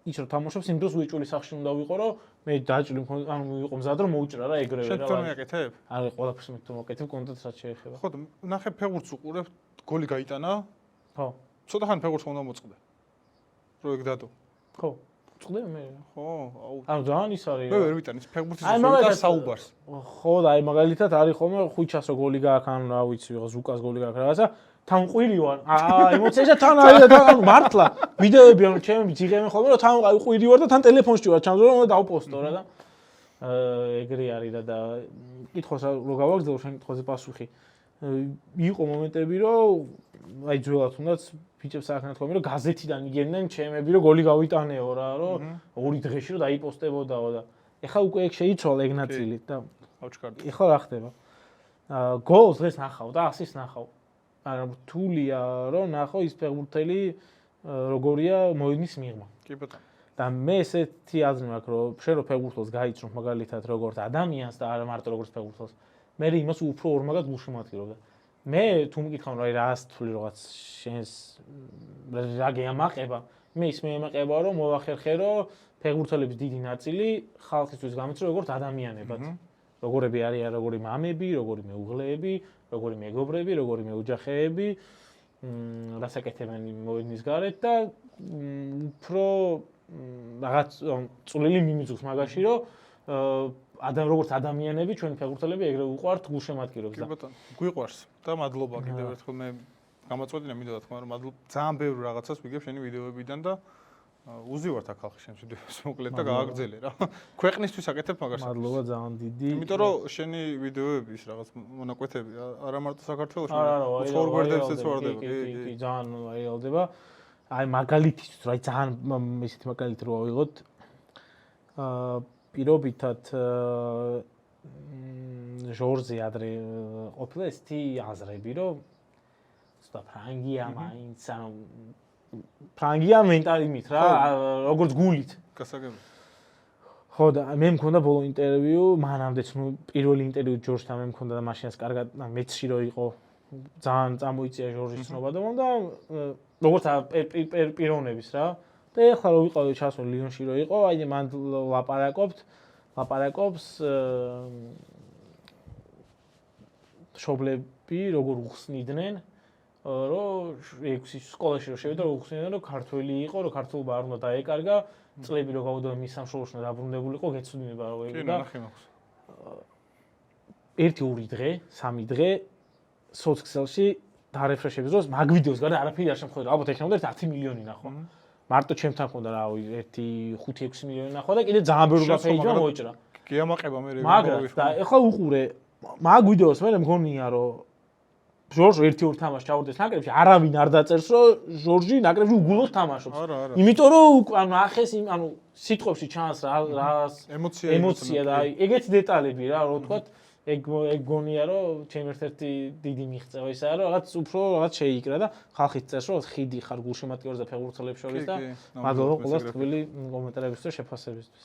ის რო თამაშობს, იმ დროს უეჭველი სახში უნდა ვიყო, რომ მე დაჭრილი მქონდა, ანუ ვიყო მზად რომ მოუჭრა რა ეგრევე რა. შენ თვითონ აკეთებ? არის ყველაფერს მე თვითონ ვაკეთებ, კონტენტს რაც შეეხება. ხო, ნახე ფეხბურთს უყურებ, გოლი გაიტანა? ხო. ცოტა ხანი ფეხბურთს უნდა მოწყდე. რო ეგ დადო. ხო. წყვდე მე. ხო, აუ. ანუ ძალიან ის არის. მე ვერ ვიტანის ფეხბურთის და საუბარს. ხო, და აი მაგალითად არის ხოლმე ხუჩას რო გოლი გააქ, ანუ რა ვიცი, ვიღა ზუკას გოლი გააქ რაღაცა, თან ყვირი ვარ. ემოციაჟა თან არის და თან მართლა ვიდეოები ანუ ჩემი ძიღემენ ხოლმე რომ თან ყვირი ვარ და თან ტელეფონში ვარ, ჩამძრო რომ დავპოსტო რა და ეგრე არის და კითხოს რო გავაგრძელო შენ კითხვაზე პასუხი. იყო მომენტები რომ აი ძველად თუნდაც ბიჭებს ახანათ ხოლმე რომ გაზეთიდან იგებდნენ ჩემები რომ გოლი გავიტანეო რა რომ 2 დღეში რომ დაიპოსტებოდაო და ეხლა უკვე ეგ შეიცვალა ეგ ნაწილი და ავჩქარდი. ეხლა რა ხდება? გოლს დღეს ნახავ და ასის ნახავ. არა რთულია რომ ნახო ის ფეხბურთელი როგორია მოედნის მიღმა. კი ბატონო. და მე ესეთი აზრი მაქვს რომ შენ რო ფეხბურთელს გაიცნობ მაგალითად როგორც ადამიანს და არა მარტო როგორც ფეხბურთელს მე იმას უფრო ორმაგად გულშემატკივრობ და მე თუ მიკითხავ რა რას თვლი რაღაც შენს რა გეამაყება მე ის მეამაყება რომ მოვახერხე რომ ფეხბურთელების დიდი ნაწილი ხალხისთვის გამეცნო როგორც ადამიანებად როგორები არიან როგორი მამები როგორი მეუღლეები როგორი მეგობრები როგორი მეოჯახეები რასაკეთებენ მოედნის გარეთ და უფრო რაღაც წვლილი მიმიძღს მაგაში რომ როგორც ადამიანები ჩვენი ფეხბურთელები ეგრევე უყვართ გულშემატკივრებს და კი ბატონო გვიყვარს და მადლობა კიდევ ერთხელ მე გამაწყვეტინა მინდოდა თქმა რომ მადლობა ძალიან ბევრი რაღაცას ვიგებ შენი ვიდეოებიდან და უზივართ აქ ხალხი შენს ვიდეოს მოკლედ და გააგრძელე რა ქვეყნისთვის აკეთებ მაგას მადლობა ძალიან დიდი იმიტომ რომ შენი ვიდეოები ის რაღაც მონაკვეთები არა მარტო საქართველოში უცხოურ გვერდებზეც ვარდება კი ძალიან რეალდება აი მაგალითისთვის რა ძალიან ისეთი მაგალითი რო ავიღოთ პირობითად ჟორჟი ადრე ყოფილა ესეთი აზრები რომ ცოტა ფრანგია მაინც ანუ ფრანგია მენტალით რა როგორც გულით გასაგებია ხო და მე მქონდა ბოლო ინტერვიუ მანამდეც ნუ პირველი ინტერვიუ ჟორჟთან მე მქონდა და მაშინაც კარგად მეცში რო იყო ძალიან წამოიწია ჟორჟის ცნობადობა და როგორც პიროვნების რა და ეხლა რო ვიყავი ჩასული ლიონში რო იყო აი მან ლაპარაკობს შობლები როგორ უხსნიდნენ რომ 6 სკოლაში რო შევიდა რომ უხსნიდნენ რომ ქართველი იყო რომ ქართულობა არ უნდა დაეკარგა წლები რო გავუდა მის სამშობლოში დაბრუნებულიყო გეცოდინება რომ ეგ და 1-2 დღე 3 დღე სოციალში დარეფრეშების დროს მაგ ვიდეოს გარდა არაფერი არ შემხვდა ალბათ ეხლა 10 მილიონი ნახო მარტო ჩემთან ხონდა რა 1-5-6 მილიონი ნახვა და კიდე ძალიან ბევრი გაფეიჯა მოიჭრა გეამაყება მე მაგრამ და ეხლა უყურე მაგ ვიდეოს მე მგონია რომ ჟორჟი 1-2 თამაში ჩავარდეს ნაკრებში არავინ არ დაწერს რომ ჟორჟი ნაკრებში უგულოდ თამაშობს იმიტომ რომ ანუ ახეს ანუ სიტყვებში ჩანს რა ემოცია და აი ეგეთი დეტალები რა რო ვთქვა ეგ გონია რომ ჩემ ერთ-ერთი დიდი მიღწევა ისაა რომ რაღაც უფრო რაღაც შეიკრა და ხალხიც წერს რომ ხიდი ხარ გულშემატკივრებს და ფეხბურთელებს შორის და მადლობა ყველას თბილი კომენტარებისთვის და შეფასებისთვის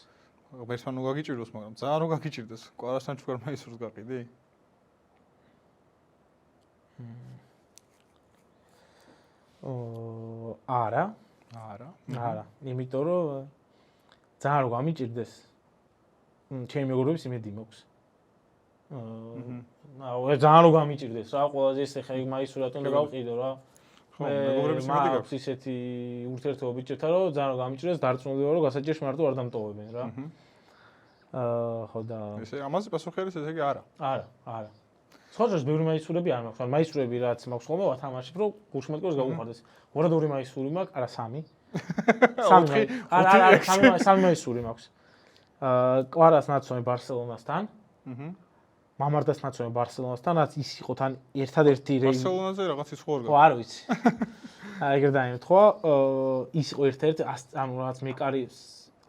ღმერთთან რო გაგიჭიროს მაგრამ ძალიან რო გაგიჭირდეს კვარასთან ჩქარმა ისურს გაყიდი არა. არა. იმიტომ რომ ძალიან რო გამიჭირდეს. ჩემი მეგობრების იმედი მაქვს. ძალიან რო გამიჭირდეს რა, ყველაზე ეს ხა მაისურად უნდა გავყიდო რა. ხო, მეგობრების იმედი გაქვს. ისეთი ურთიერთობა ბიჭებთან რომ ძალიან რო გამიჭირდეს, დარწმუნდება რომ გასაჭირს მარტო არ დამტოვებენ რა. ხო და ესე ამაზე პასუხი არის ესე იგი არა. არა. სხვადასხვა ბევრი მაისურები არ მაქვს. მაისურები რაც მაქვს ხოლმე ვათამაშებ რომ გულშემატკივრს გავუხარდეს. ორად-ორი მაისური მაქვს, არა სამი. სამი მაისური მაქვს. კვარას ნაცვამი ბარსელონასთან. მამარდას ნაცვამი ბარსელონასთან, რაც ის იყო თან ერთადერთი ბარსელონაზე რაღაც ის ხო არ ხო, არ ვიცი. ეგრე დაიმთხვა, ის იყო ერთ-ერთი ანუ რაც მეკარის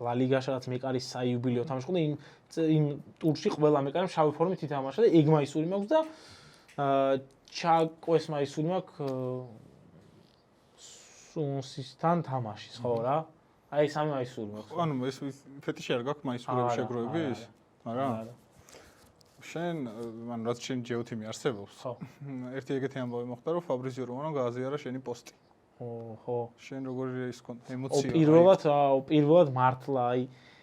ლა ლიგაში რაც მეკარის საიუბილეო თამაშობდა იმ ტურში ყველა მეკარი შავი ფორმით ითამაშა და ეგ მაისური მაქვს და ჩაკოს მაისური მაქვს სუნსისთან თამაშის, ხო რა? აი სამი მაისური მაქვს. ანუ ეს ფეტიში არ გაქვს მაისურების შეგროვების? არა. შენ ანუ რაც შენ ჯეოთიმი არსებობს. ხო. ერთი ეგეთი ამბავი მოხდა რომ ფაბრიზიო რომანო გააზიარა შენი პოსტი. ხო. შენ როგორი ის ემოცია? პირველად მართლა აი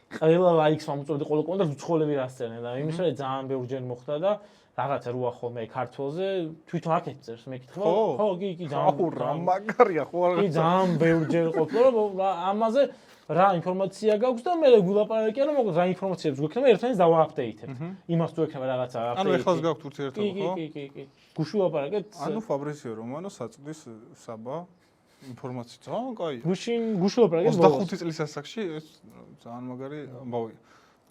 ყველა ლაიქს მომწონდი ყველა კომენტარს უცხოელები რა წერენ და იმის რომ ძალიან ბევრჯერ მოხდა და რაღაცა როა ხოლმე ქართველზე თვითონ აქეთ წერს მეკითხა ხო კი ძალიან რა მაგარია ხო არა კი ძალიან ბევრჯერ ყოფილა რომ ამაზე რა ინფორმაცია გაქვს და მე გულაპარაკია რომ რა ინფორმაციებს გვექნება ერთმანეთს დავააპდეითებთ იმას თუ ექნება რაღაცა აპდეიტი ანუ ეხლაც გაქვთ ურთიერთობა ხო კი გუშულაპარაკეთ ანუ ფაბრიზიო რომანო საწვდის საბა ინფორმაცია ძალიან კაია. გუშულაპარაკეთ 25 წლის ასაკში ეს ძალიან მაგარი ამბავია.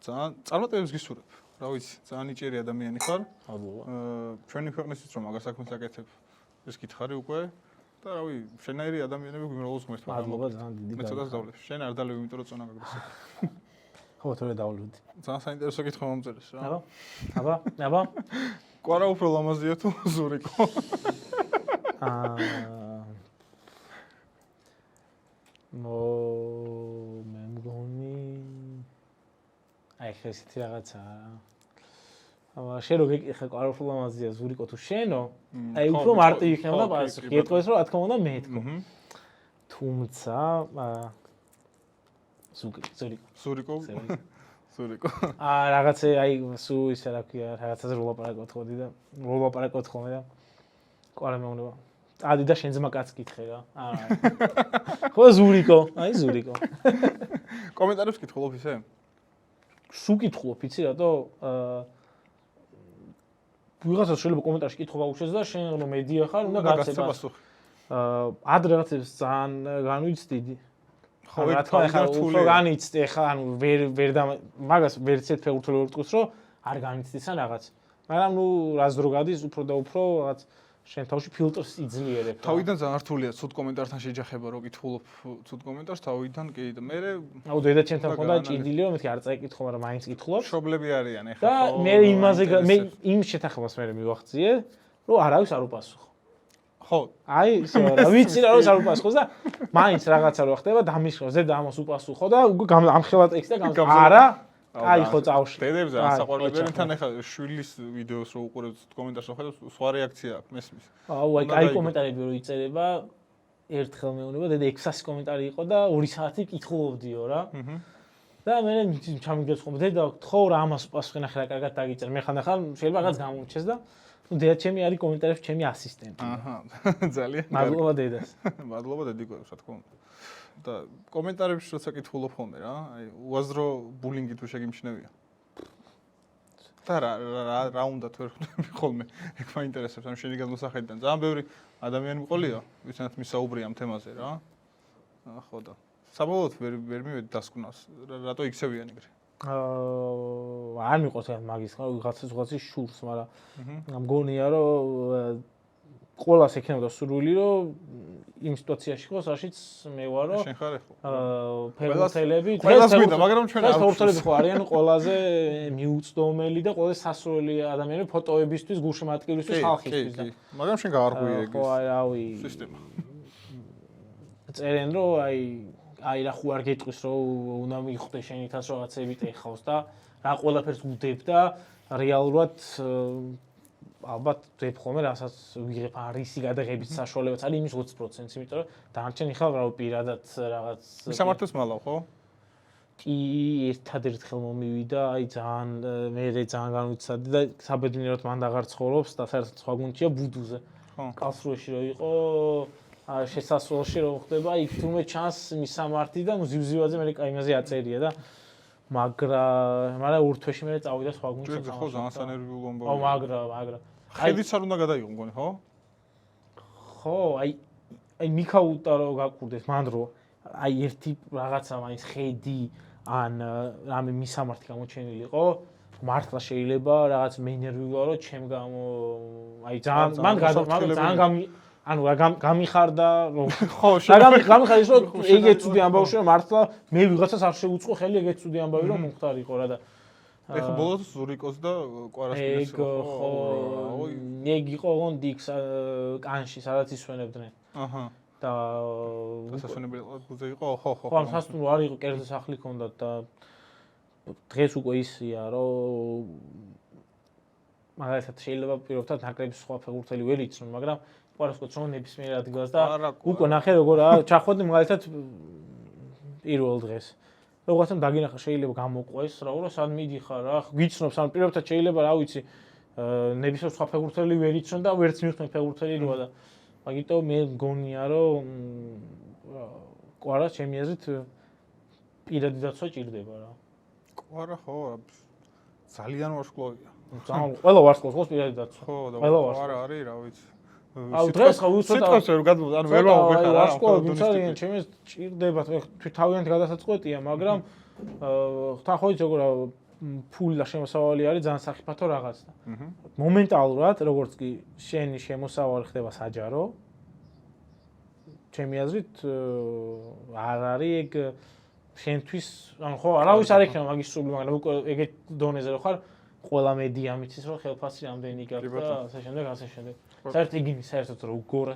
ძალიან წარმატებებს გისურვებ. რა ვიცი, ძალიან იჭერი ადამიანი ხარ. მადლობა. ჩვენი ქვეყნისთვის რომ მაგას საქმეს აკეთებ, ეს გითხარი უკვე და რავი, შენაირი ადამიანები გვიმრავლოს ღმერთმა. მადლობა ძალიან დიდი. მე ცოტას დავლებ. შენ არ დალევი, იმიტომ რომ წონა გაგდეს. ხო, თორე დავლევდი. ძალიან საინტერესო კითხვა მომწერეს რა. აბა. კვარა უფრო ლამაზია თუ ზურიკო? მე მგონი აი ესეთი რაღაცა შენ რო გეკითხე კვარა უფრო ლამაზია ზურიკო თუ შენო აი უფრო მარტივი იქნება პასუხი ეთქოს რომ რა თქმა უნდა მე ეთქო თუმცა ზურიკო რაღაცე აი სულ ისე რა ქვია რაღაცაზე ვლაპარაკოთ ხოლმე და კვარა მეუბნება ადი და შენ ძმა კაც გითხე რა. ხო ზურიკო. კომენტარებს კითხულობ ისე? სულ კითხულობ, იცი რატო? ვიღაცას შეიძლება კომენტარში კითხვა გაუჩეს და შენ რომ მედია ხარ, უნდა გაცე პასუხი. ადრე რაღაცებს ძალიან განვიცდიდი. ხო, რა თქმა უნდა, უფრო განიცდი, ხა ანუ ვერ მაგას ვერც ერთ ფეხბურთელი ვერ ტყვის, რომ არ განიცდის ან რაღაც. მაგრამ ნუ რაც დრო გადის, უფრო და უფრო რაღაც შენ თავში ფილტრს იძლიერებ. თავიდან ძალიან რთულია ცუდ კომენტართან შეჯახება, რომ კითხულობ ცუდ კომენტარს თავიდან კი და მე აუ დედაჩემთან მქონდა ჭიდილი რომ მეთქი არ წაიკითხო, მაგრამ მაინც კითხულობ. მშობლები არიან ეხლა. და მე იმაზე მე იმ შეთანხმებას მე მივახციე, რომ არავის არ უპასუხო. ხო. აი, ისე რა ვიცი რა არ უპასუხოს და მაინც რაღაცა რო ხდება დამიშხო, ზედა ამას უპასუხო და ამხელა ტექსტი და არა აი ხო წავში. დედებზე ასაყვარლებიანი თან ახლა შვილის ვიდეოს რო უყურებ კომენტარს ხედავ, სხვა რეაქცია აქვს მესმის. აუ აი კომენტარები რო იწერება, ერთხელ მეუბნება, დედა 600 კომენტარი იყო და 2 საათი კითხულობდიო რა. და მე ჩამიგდეს ხომ დედა ხო რა ამას უპასუხე ნახე რა კარგად დაგიწერ. მე ხანდახან შეიძლება რაღაც გამომრჩეს და ნუ დედა ჩემი არის კომენტარებში ჩემი ასისტენტი. აჰა. ძალიან. მადლობა დედას. მადლობა დედიკოს, რა თქმა უნდა. და კომენტარებში როცა კითხულობ ხოლმე რა, აი უაზრო ბულინგი თუ შეგიმჩნევია. და რა უნდა თუ ერხვდები ხოლმე, ეგ მაინტერესებს, ანუ შენი გადმოსახედიდან. ძალიან ბევრი ადამიანი მყოლია, ვისაც მისაუბრია ამ თემაზე რა. ხო და საბოლოოდ ვერ მივედი დასკვნას, რატო იქცევიან ეგრე? არ მიყვარს მაგის ხარ ვიღაცის შურს, მაგრამ მგონია რომ ყველას ექნებოდა სურვილი რომ იმ სიტუაციაში ხო, საშიც მე ვარ რომ შენ ხარ ხო? ფეხბურთელები ყველას გვინდა, მაგრამ ჩვენ არ ფეხბურთელები ხო არიან ყველაზე მიუწვდომელი და ყველაზე სასურველი ადამიანები ფოტოებისთვის, გულშემატკივრისთვის, ხალხისთვის და მაგრამ შენ გაარღვია ეგ ხო, რავი სისტემა. წერენ რომ აი რა ხო არ გეტყვის რომ უნდა მიხვდე შენითაც რაღაცები ტეხავს და რა ყველაფერს უდებ და რეალურად ალბათ ვებ ხოლმე რასაც ვიღებ რისი გადაღების საშუალებაც არის იმის 20%, იმიტომ რომ დანარჩენი ხალხი რა პირადად რაღაც მისამართებს მალავ, ხო? კი, ერთადერთხელ მომივიდა, აი ძალიან მე ძალიან განვიცადი და საბედნიეროდ მანდ აღარ ცხოვრობს და საერთოდ სხვა გუნდშია ბუდუზე. ხო. კალსრუეში რო იყო, შესასვლელში რო ხდება, იქ თუმე ჩანს მისამართი და მუზივზივაძე მე კაიმაზე აწერია და მაგრამ ორ თვეში მე წავიდა სხვა გუნდში. ხო, ძალიან სანერვიულ ამბავია. ო, მაგრამ. ხედიც არ უნდა გადაიღო მგონი, ხო? ხო, აი მიქაუტა რო გაკურდეს მან რო აი ერთი რაღაცა მაინც ხედი ან რამე მისამართი გამოჩენილი იყო, მართლა შეიძლება რაღაც მეინერვიულა რომ ჩემ გამო აი ძალიან ანუ რა გამიხარდა რომ ხო, გამიხარდა ის რომ ეგ ეცუდი ამბავში რომ მართლა მე ვიღაცას არ შეუწყო ხელი ეგ ეცუდი ამბავი რომ მომხდარიყო რა და ეხა ბოლოს ზურიკოს და კვარასპილის ხო ეგ იყო გონდიქს კანში სადაც ისვენებდნენ აჰა და დასასვენებელი გუზე იყო ხო ხო სასტუმრო არ იყო კერძო სახლი ჰქონდათ და დღეს უკვე ისია რომ მაგალითად შეიძლება პირობითად ნაკრების სხვა ფეხბურთელი ვერ იცნო მაგრამ ყვარასკოც რომ ნებისმიერ ადგილას და უკვე ნახე როგორ ჩახვედი მაგალითად პირველ დღეს როგორცამ დაგინახა შეიძლება გამოყვეს რა უბრალოდ სად მიდიხარ რა გიცნობს ან პირობითად შეიძლება რა ვიცი ნებისმიერ სხვა ფეხბურთელი ვერ იცნო და ვერც მიხდნენ ფეხბურთელი როა და მაგიტომ მე მგონია რომ ყვარა ჩემი აზრით პირადი დაცვა ჭირდება რა ყვარა ხო ძალიან ვარსკვლავია ძალიან ყველა ვარსკვლავს ყავს პირადი დაცვა ხო და ყვარა არის რა ვიცი აუ დღეს ხო უცოტა სიტყვას ვერ გადმო ანუ ვერ ვაუბეხარ რა ვარსკვლავი ძალიან ჩემს ჭირდება თვით თავიანთი გადასაწყვეტია მაგრამ თან ხო იცი როგორ ფული და შემოსავალი არის ძალიან სახიფათო რაღაც და მომენტალურად როგორც კი შენი შემოსავალი ხდება საჯარო ჩემი აზრით არ არის ეგ შენთვის ანუ ხო არავის არ ექნება მაგის სული მაგრამ უკვე ეგეთ დონეზე რო ხარ ყველა მედია მიცის რომ ხელფასი რამდენი გაქვს და ასე შემდეგ საერთოდ იგივე საერთოდ როგორ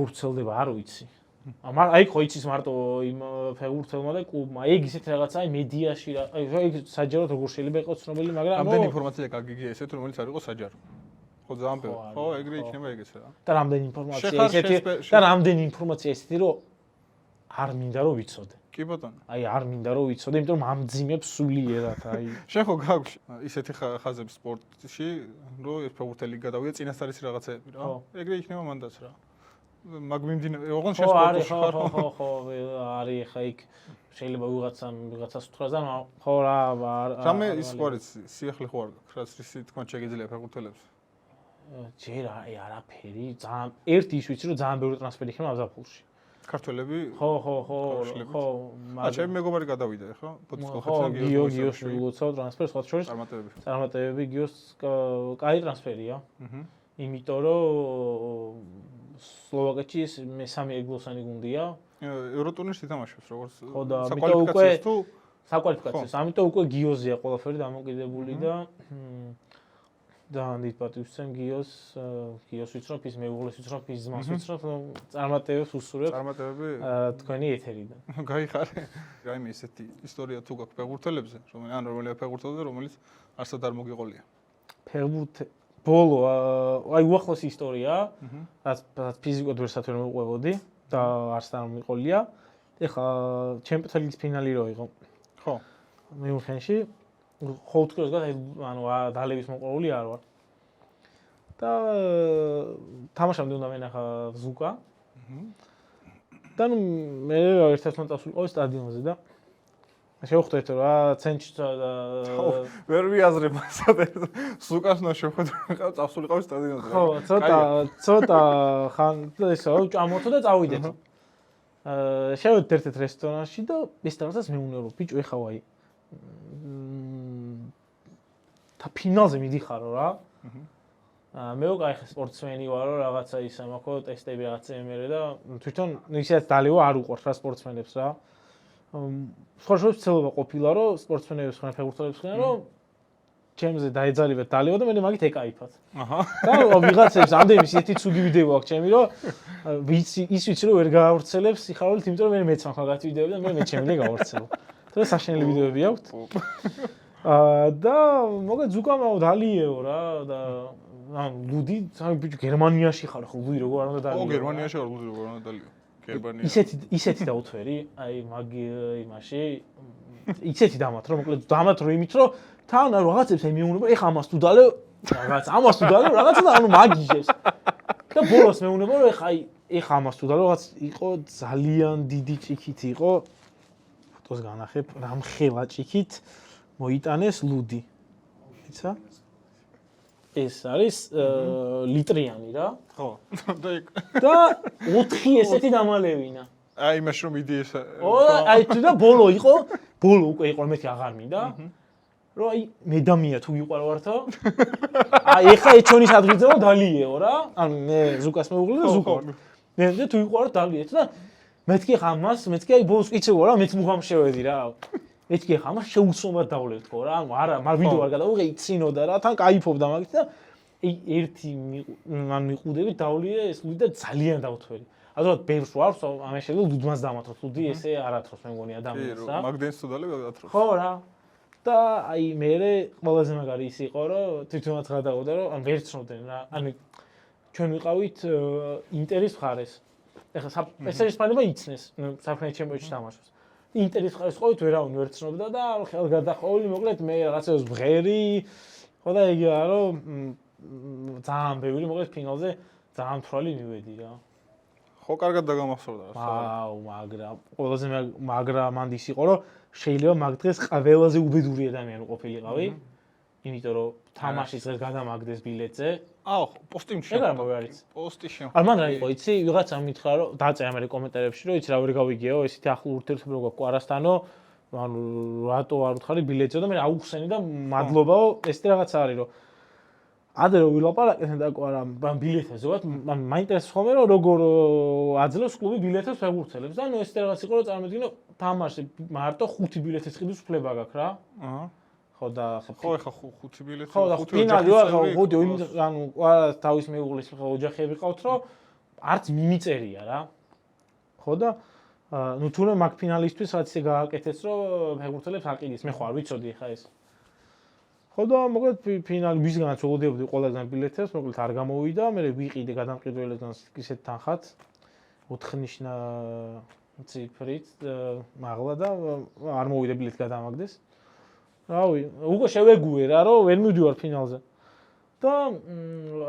ვრცელდება არ ვიცი აი ხო იცის მარტო იმ ფეხბურთელმა და კლუბმა ეგ ისეთ რაღაცაა მედიაში რა აი ეგ საჯაროდ როგორ შეიძლება იყოს ცნობილი მაგრამ რამდენი ინფორმაცია გაგიგია ესეთ რომელიც არ იყოს საჯარო ხო ძალიან ბევრი ხო ეგრე იქნება ეგეც რა და რამდენი ინფორმაცია ესეთი და რამდენი ინფორმაცია ესეთი რომ არ მინდა რომ ვიცოდე კი ბატონო აი არ მინდა რომ ვიცოდე იმიტომ რომ ამძიმებს სულიერად აი შენ ხო გაქვს ისეთი ხაზები სპორტში რომ ეს ფეხბურთელი გადავიდა წინასწარ ის რაღაცეები რა ეგრე იქნება მანდაც რა მაგ მიმდინარე ოღონდ შენ სპორტში ხარ ხო არის ხა იქ შეიძლება ვიღაცას უთხრას და ხო რა რამე ის ყურიც სიახლე ხო არ გაქვს რაც ისი თქვა შეგიძლია ფეხბურთელებს ჯერ არაფერი ძალიან ერთი ის ვიცი რომ ძალიან ბევრი ტრანსფერი იქნება აზაფხულში ქართველები ხო მაგრამ ჩემი მეგობარი გადავიდა ხო ფოთსკოხეთსა გიოს ულოცავ ტრანსფერს სხვა შორის წარმატებები გიოს კაი ტრანსფერია იმიტომ რომ სლოვაკეთში მესამე ეგლოსანი გუნდია ევროტურნირში თამაშობს როგორც საკვალიფიკაციო თუ საკვალიფიკაციო ამიტომ უკვე გიოზია ყველაფერი დამოკიდებული და ანდით პატივისცემ გიოს ვიცნობ ის მეუღლეს ვიცნობ ის ძმას ვიცნობ წარმატებებს უსურვებ წარმატებები თქვენი ეთერიდან გაიხარე რაიმე ისეთი ისტორია თუ გაქვს ფეხბურთელებზე რომელია ფეხბურთელზე რომელიც არსად არ მოგიყოლია ბოლო აი უახლოესი ისტორია რაც ფიზიკურად ვერსად ვერ მოყვებოდი და არც არ მიყოლია ეხლა ჩემპიონთა ლიგის ფინალი რო იყო ხო მიუნხენში ხო თქოს გა ანუ დალევის მოყოლი არ ვარ და თამაშამდე უნდა მენახა ზუკა და ნუ მე ერთ-ერთმა წავსულიყო სტადიონზე და შევხვდეთ რა ცენტრში და ვერ ვიაზრებ მასად ზუკას ნო შევხვდეთ წავსულიყო სტადიონზე ხო ცოტა ხან ესო ჭამოთო და წავიდეთ შევედით ერთ-ერთ რესტორანში და ეს რაღაცას მეუნე რომ ბიჭო ეხა ვაი და ფინალზე მიდიხარო რა მე უკვე ახლა სპორტსმენი ვარო რაღაცა ისა მაქვს ტესტები რაღაცა მერე და თვითონ ისეთ დალევა არ უყვარს რა სპორტსმენებს რა სხვა შორის ცელობა ყოფილა რომ სპორტსმენებს ხან ფეხბურთელებს ხან რომ ჩემზე დაეძალებათ დალევა და მე მაგით ეკაიფათ აჰა და ვიღაცებს ამდენი ისეთი ცუდი ვიდეო აქვს ჩემი რომ ვიცი რომ ვერ გაავრცელებს სიხარულით იმიტომ რომ მე მეც მაგ ვიდეოები და მე ჩემი გავავრცელო და საშენელი ვიდეოები აქვს და მოგეთ ზუკამაო დალიეო რა და ან ლუდი ბიჭო გერმანიაში ხარ ხო ლუდი როგორ არ უნდა დალიეო? გერმანიაში არ ლუდი როგორ არ უნდა დალიეო. გერმანია. ისეთი დაუთვერი, აი მაგ იმაში ისეთი დამათ რომ მოკლედ დამათ რომ იმით რომ თან რაღაცებს მეუნება, ეხა ამას თუ დალევ რაღაც ამას თუ დალევ რაღაცა და ანუ მაგიჟებს. და ბოლოს მეუნება რომ ეხა ამას თუ დალევ რაღაც იყო ძალიან დიდი ჭიქით იყო. ფოტოს განახებ, რამხელა ჭიქით მოიტანეს ლუდი. იცი? ეს არის ლიტრიანი რა. ხო. და 4 ესეთი დამალევინა. აი იმაში რომ მიდი ეს. აი თუ და ბოლო უკვე იყო მეთი აღარ მინდა. რომ აი მედამია თუ გიყვარვართო. აი ეხა ეჩონის ადგილზეო დალიეო რა. ანუ მე ზუკას მეუღლე და ზუკა. მე თუ გიყვარვარ დალიეთ და მეთქი ხა მას, მეთქი აი ბოლოს იცეო რა, მეც მუღამ შევედი რა. მეთქი ხა მას შეუცნობად დავლევ თქო რა. ანუ არა, მაგ ვიდეო არ გადავიღე, იცინოდა რა, თან кайფობდა მაგით და ერთი მან მიყუდები დავლიე ეს ლუდი და ძალიან დავთვერი. ალბათ ბევრს ვარს, ამას შეიძლება ლუდმას დამათროს, ლუდი ესე არ ათროს მე მგონი ადამიანს რა. მაგდენს თუ დალევ ათროს. ხო რა. და აი მე ყველაზე მაგარი ის იყო რომ თვითონაც გადავოდა რომ ან ვერ ცნობდნენ რა. ანუ ჩვენ ვიყავით ინტერის მხარეს. ეხლა ესეის ფანება იცნეს, საფრანგეთ ჩემპიონატში თამაშობს. ინტერის მხარეს ყავით ვერავინ ვერ ცნობდა და ხელგადახოვილი მოკლედ მე რაღაცეებს ვღერი. ხო და იგი არა რომ ძალიან ბევრი მოკლედ ფინალზე ძალიან თვალი მივედი რა. ხო, კარგად დაგამახსოვრდა რა. აუ, მაგრამ ყველაზე მაგრამ მანდ ის იყო რომ შეიძლება მაგ დღეს ყველაზე უბედური ადამიანი ყოფილიყავი. იმიტომ რომ თამაშის დღეს გადამაგდეს ბილეთზე. აუ, პოსტი შენ არ მოვიარიც. პოსტი შენ. არ მან რა იყო, იცი, ვიღაცა მითხრა რომ დაწერა მე კომენტარებში რომ იცი რა ვერ გავიგეო, ესეთი ახლო ურთიერთობა გვაქვს ყარასთანო, ანუ რატო არ უთხარი ბილეთზე და მე აუხსენი და მადლობაო, ესეთი რაღაცა არის რომ ადრე რომ ვილაპარაკეთ და ყარა ბილეთზე ზოგადად მაინტერესებს ხოლმე რომ როგორ აძლევს კლუბი ბილეთებს ფეხბურთელებს და ნუ ესეთი რაღაც იყო რომ წარმოიდგინო თამაში მარტო 5 ბილეთის ყიდვის უფლება გაქვს რა. აჰა. ხო და ხო ეხა 5 ბილეთი. ხო და ფინალი რა ხო ანუ ყარა თავის მეუღლის ოჯახები ყავთ რომ არც მიმიწერია რა. ხო და ნუ თუნდაც მაგ ფინალისტვის რაც ისე გააკეთეს რომ ფეხბურთელებს აყიდის მე ხო არ ვიცოდი ეხა ეს. ხო და მოკლედ ფინალი ვისგანაც ველოდებოდი ყველაზე ბილეთებს, მოკლედ არ გამოვიდა, მე ვიყიდე გადამყიდველებთან ისეთ თანხად 4 ნიშნა ციფრით მაღლა და არ მოვიდა ბილეთი გადამაგდეს. რავი, უკვე შევეგუე რა, რომ ვერ მივდივარ ფინალზე. და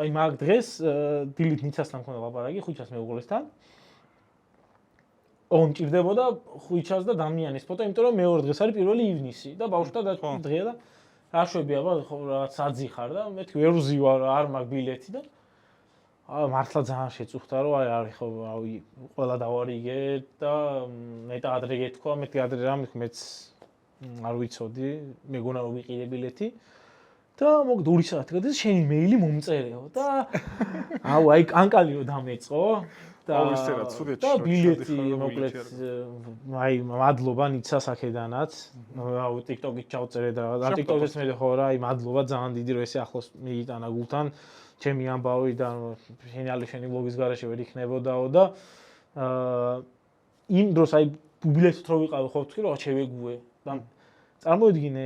აი მაგ დღეს დილით ნიცასთან მქონდა ლაპარაკი ხუჩას მეუღლესთან. ჭირდებოდა ხუჩას და დამიანის ფოტო, იმიტომ რომ მეორე დღეს არის 1 ივნისი და ბავშვთა დღეა და აშვები აბა რაღაც აძიხარ და მეთქი ვერ ვზივარ არ მაქვს ბილეთი და მართლა ძალიან შეწუხდა რომ აი არის ხო რავი ყველა დავარიგე და მეტად ადრე გეთქვა მეტი ადრე რა მეც არ ვიცოდი მეგონა რომ ვიყიდე ბილეთი და მოგ 2 საათი გადის შენი მეილი მომწერეო და აუ აი კანკალი რომ დამეწყო და ბილეთი მოკლედ აი მადლობა ნიცას აქედანაც აუ TikTok-ით ჩავწერე და TikTok-ს მე ხო რა აი მადლობა ძალიან დიდი რომ ესე ახლოს მიიტანა გულთან ჩემი ამბავი და შენი ბლოგის garaში ვერ იქნებოდაო და იმ დროს აი ბილეთით რო ვიყავი ხო ვთქვი რომ შევეგუე და წარმოიდგინე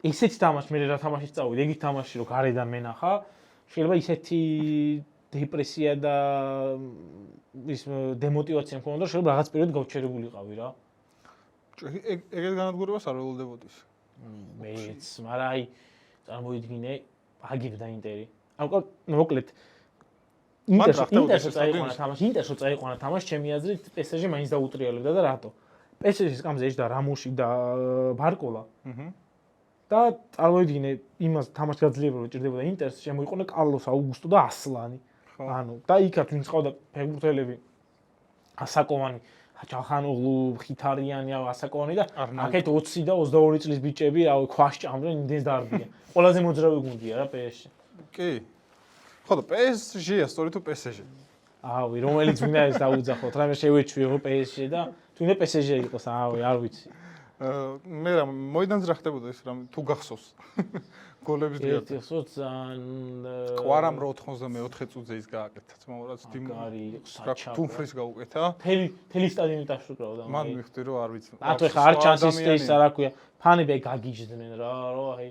ესეთი თამაში მე რა თამაშიც წავიდე ეგ თამაში რო გარედან მენახა შეიძლება ისეთი დეპრესია და ის დემოტივაცია მქონდა რომ შეიძლება რაღაც პერიოდ გავჩერებულიყავი რა. ეგეთ განადგურებას არ ველოდებოდის. მეც, მაგრამ აი წარმოიდგინე აგებდა ინტერი. ანუ მოკლედ ინტერში წაიყვანა თამაში, ჩემი აზრით PSG მაინც დაუტრიალებდა და რატო? PSG-ს კამზე ეჭდა რამოში და ბარკოლა. და წარმოიდგინე იმას თამაში გაძლიერება რომ ჭირდებოდა ინტერს შემოიყონა კარლოს აუგუსტო და ასლანი. ანუ და იქაც ვინც ყავდა ფეხბურთელები ასაკოვანი ჯახანოღლუ ხითარიანი ასაკოვანი და აქეთ 20 და 22 წლის ბიჭები რავი ქვას ჭამდნენ იმდენს დარბიან ყველაზე მოძრავი გუნდია რა PSG. კი. ხო და PSG-ია, სწორედ თუ PSG. ავი რომელიც უნდა ეს დაუძახოთ რა მე შევეჩვიო PSG და თუ უნდა PSG იყოს ავი არ ვიცი. მე რა მოედანზე რა ხდებოდა ეს რა თუ გახსოვს გოლების დიახ ერთი ხო ძალიან ყვარამ რო 94 წუთზე ის გააკეთა თმაურაც გარი საჩა თუმფრის გაუკეთა თელი სტადიონი დაშუკრავდა მან მიხდი რომ არ ვიცი ათო ხა არ ჩანს ის რა ქვია ფანები გაგიჯდნენ რა აი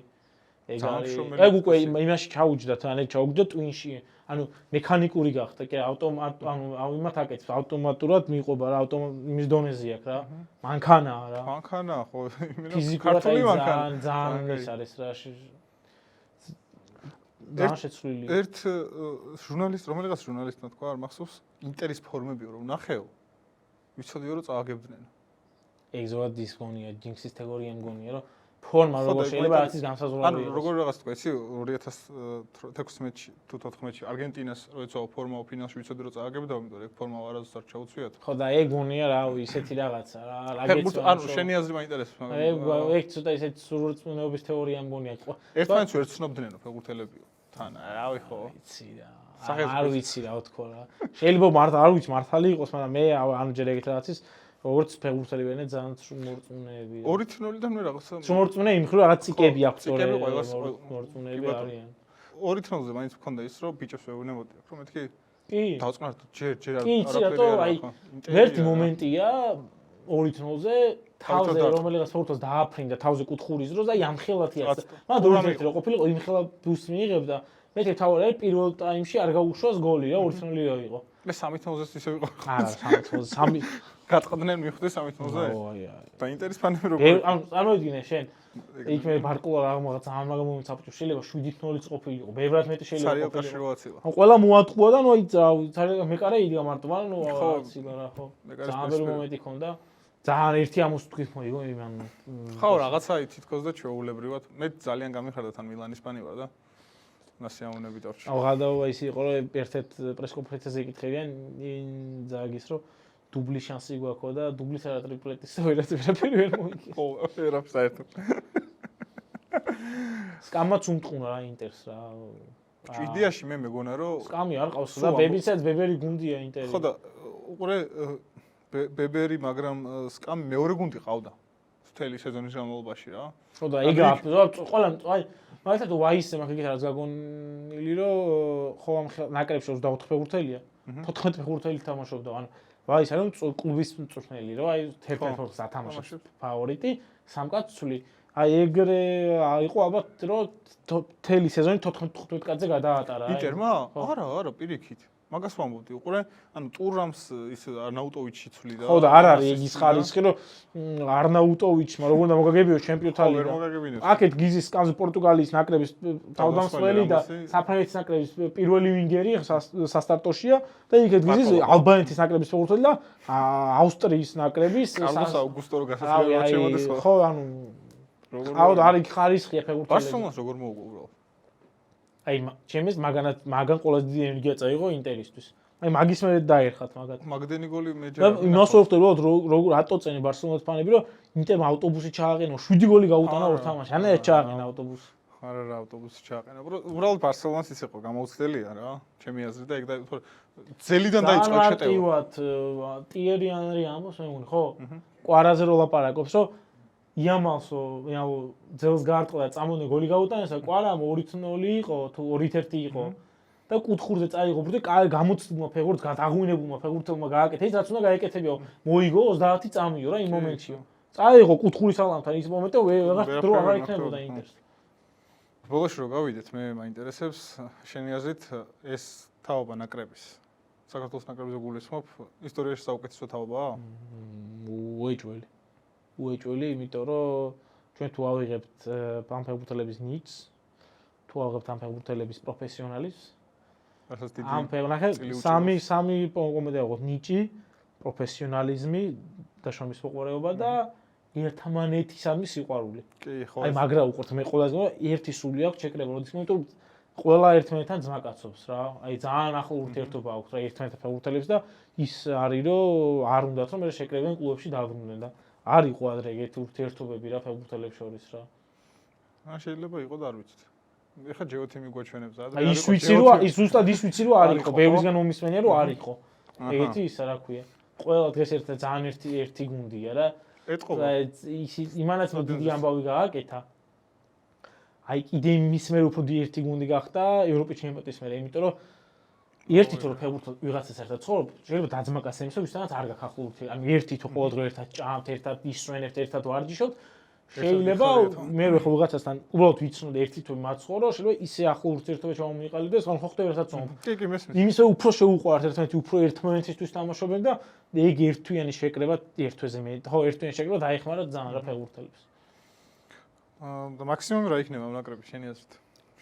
ეგ არის ეგ უკვე იმაში ჩაუჯდათ ან ეგ ჩაუჯდა ტვინში ანუ მექანიკური გახდა კი ანუ იმათ აკეთებს ავტომატურად მიყვება რა იმის დონეზე აქვს რა მანქანაა რა მანქანაა ხო ფიზიკურად ძალიან ეს არის რა ძალიან შეცვლილი ერთ ჟურნალისტ რომელიღაც ჟურნალისტმა თქვა არ მახსოვს ინტერის ფორმებიო რომ ნახეო ვიცოდიო რომ წააგებდნენ ეგ ზოგადად ის გონია ჯინქსის თეორია მგონია რომ ფორმა როგორ შეიძლება რაც ის განსაზღვრულია ანუ როგორ რაღაც თქვა იცი 2016-ში თუ 14-ში არგენტინას როეცა ფორმაო ფინალში ვიცოდი რომ წააგებდა იმიტომ ეგ ფორმა არასდროს არ ჩაუცვიათ ხო და ეგ გონია რა ისეთი რაღაცა რა გეცვა ანუ შენი აზრი მაინტერესებს მაგრამ ეგ ცოტა ისეთი სურვილწმუნეობის თეორია მგონია ერთმანეთს ვერ ცნობდნენო ფეხბურთელებიო თან რავი ხო ვიცი რა არ ვიცი რა თქო რა შეიძლება არ ვიცი მართალი იყოს მაგრამ მე ანუ ჯერ ეგეთ რაღაცის როგორც ფეხბურთელი ვენა ძალიან სრუმორწმუნეები. 2-0-დან მე რაღაცა სრუმორწმუნე იმ ხრო რაღაც ციკები აქვს თორე ციკები ყველას სრუმორწმუნეები არიან. 2-0-ზე მაინც მქონდა ის რომ ბიჭებს ვეუბნებოდი რომ მეთქი კი დავწყნართ ჯერ არაფერი აი ერთი მომენტია 2-0-ზე თავზე რომელიღაც ფორტოს დააფრინდა თავზე კუთხურის დროს და აი ამხელათი აქვს. მაგრამ 2-1 რო ყოფილიყო იმხელა ბუსს მიიღებდა მე თავი პირველ ტაიმში არ გაუშვას გოლი რა 2-0 იყო. მე 3-0-ზე ისე ვიყო. არა 3-0 გაწყდნენ მიხვდი 3-0-ზე? ოი და ინტერის ფანები როგორ? ანუ წარმოიდგინე შენ იქ მე ბარკულა რაღაც ძალიან მაგა მომენტ საბჭო შეიძლება 7-0-იც ყოფილიყო. ბევრად მეტი შეიძლება ყოფილიყო. ანუ ყველა მოატყუა და ნუ აი მეკარე იდგა მარტო, მაგრამ ნუ ცილა რა ხო. ძალიან ბევრი მომენტი ქონდა. ძალიან ერთი ამოს თქვით მოიგო იმან. ხო რაღაცა თითქოს და ჩვეულებრივად მე ძალიან გამიხარდა თან მილანის ფანი ვარ და ნასიამოვნებით ვარ. აუ გადავა ის იყო რომ ერთ-ერთ პრესკონფერენციაზე იკითხებიან ზაგის რომ დუბლის შანსი გვაქვს და დუბლის არა ტრიპლეტის ვერაფერი ვერ მოიგე. ხო, ვერაფერს საერთოდ. სკამაც უმტყუნა რა ინტერს რა. იდეაში მე მეგონა რომ სკამი არ ყავს და ბებიცაც ბებერი გუნდია ინტერი. ხო და უყურე ბებერი მაგრამ სკამი მეორე გუნდი ყავდა. მთელი სეზონის განმავლობაში რა. ხო და ეგ ყველა აი მაგალითად ვაისზე მაგ ეგეთ რაც გაგონილი რომ ხო ამ ნაკრებში 24 ფეხბურთელია 14 ფეხბურთელი თამაშობდა ანუ ვაის არის კლუბის მწვრთნელი რომ აი ერთ-ერთ ათამაშებს ფავორიტი სამკაცული აი ეგრე იყო ალბათ რომ მთელი სეზონი 14-15 კაცზე გადაატარა ინტერმა არა პირიქით მაგას ვამბობდი უყურე ანუ ტურამს ის არნაუტოვიჩი ცვლი და ხო და არ არის ის ხარისხი რომ არნაუტოვიჩმა როგორ უნდა მოგაგებიო ჩემპიონთალი და აქეთ გიზის სკამზე პორტუგალიის ნაკრების თავდამსხმელი და საფრანგეთის ნაკრების პირველი ვინგერი სასტარტოშია და იქეთ გიზის ალბანეთის ნაკრების ფეხბურთელი და ავსტრიის ნაკრების კარლოს აუგუსტო რო გასასვლელად შემოდის ხო ანუ როგორ არის ხარისხია ფეხბურთელი ბარსელონას როგორ მოუგო უბრალოდ აი ჩემს მაგან ყველაზე დიდი ენერგია წაიღო ინტერისთვის. აი მაგის მე დაერხათ მაგათ. მაგდენი გოლი მე ჯერ იმას ვხვდები რომ რატო წენი ბარსელონას ფანები რომ ინტერმა ავტობუსი ჩააყენო 7 გოლი გაუტანა ორ თამაში. ანა ერთ ჩააყენა ავტობუსი. არა ავტობუსი ჩააყენა. უბრალოდ ბარსელონას ის იყო გამოუცდელია რა. ჩემი აზრით და ეგ და ძელიდან დაიწყო შეტევა. ანტივად ტიერი ანრი ამბობს მე მგონი ხო? კვარაზე რო ლაპარაკობს რომ იამალსო ძელს გაარტყდა და წამონე გოლი გაუტანეს და კვარამ 2-0 იყო თუ 2-1 იყო და კუთხურზე წაიღო ბურთი გამოცდილმა ფეხბურთს გადაღვინებულმა ფეხბურთელმა გააკეთა ის რაც უნდა გაეკეთებიო მოიგო 30 წამიო რა იმ მომენტშიო წაიღო კუთხურის ალამთან ის მომენტი ვეღარ დრო აღარ იქნებოდა ინტერს ბოლოში რო გავიდეთ მე მაინტერესებს შენი აზრით ეს თაობა ნაკრების საქართველოს ნაკრებზე გულისხმობ ისტორიაში საუკეთესო თაობაა უეჭველი, იმიტომ რომ ჩვენ თუ ავიღებთ ამ ფეხბურთელების ნიჭს, თუ ავიღებთ ამ ფეხბურთელების პროფესიონალიზმს, ამ ფეხბურთელებს სამი კომპონენტი აქვს ნიჭი, პროფესიონალიზმი და შრომის მოყვარეობა და ერთმანეთისადმი სიყვარული. კი, ხო. აი მაგრა უყურთ მე ყველაზე ერთი სული აქვს ჩეკრება, როდის იმიტომ ყველა ერთმანეთთან ძმაკაცობს რა. აი ძალიან ახლო ურთიერთობა აქვს რა ერთმანეთთან ფეხბურთელებს და ის არის რომ არ უნდათ რომ მე შეკრებენ კლუბებში დაბრუნდნენ და არ იყო ადრე ეგეთი ურთიერთობები რა ფეხბურთელებს შორის რა. შეიძლება იყოს და არ ვიცით. ეხლა ჯეოთიმი გვაჩვენებს ადრე. აი ის ვიცი რომ ის ზუსტად ის ვიცი რომ არ იყო, ბევრისგან მომისმენია რომ არ იყო. ეგეთი ისა რა ქვია. ყველა დღეს ერთად ძალიან ერთი გუნდია რა. ეტყობა. იმანაც დიდი ამბავი გააკეთა. აი კიდე მის მერე უფრო ერთი გუნდი გახდა ევროპის ჩემპიონატის მერე, იმიტომ რომ ერთი თუ ფეხბურთო ვიღაცას ერთად ცხოვრობ, შეიძლება დაძმაკას იმის, ვისთანაც არ გაქვს ახლო ურთიერთობა. ანუ ერთი თუ ყოველდღე ერთად ჭამთ, ერთად ისვენებთ, ერთად ვარჯიშობთ, შეიძლება მე ხო ვიღაცასთან უბრალოდ ვიცნო და ერთი თუ მაცხოვრო, შეიძლება ისე ახლო ურთიერთობა ჩამომიყალიბდეს, ხან ხო ხდება ერთად წვომობ. კი, კი, მესმის. იმისე უფრო შეუყვართ ერთმანეთი, უფრო ერთმანეთისთვის თამაშობენ და ეგ ერთვიანი შეკრება ერთვეზე მე. ხო, ერთვიანი შეკრება დაეხმარა ძალიან რა ფეხბურთელებს. და მაქსიმუმ რა იქნება ამ ნაკრები შენი აზრით?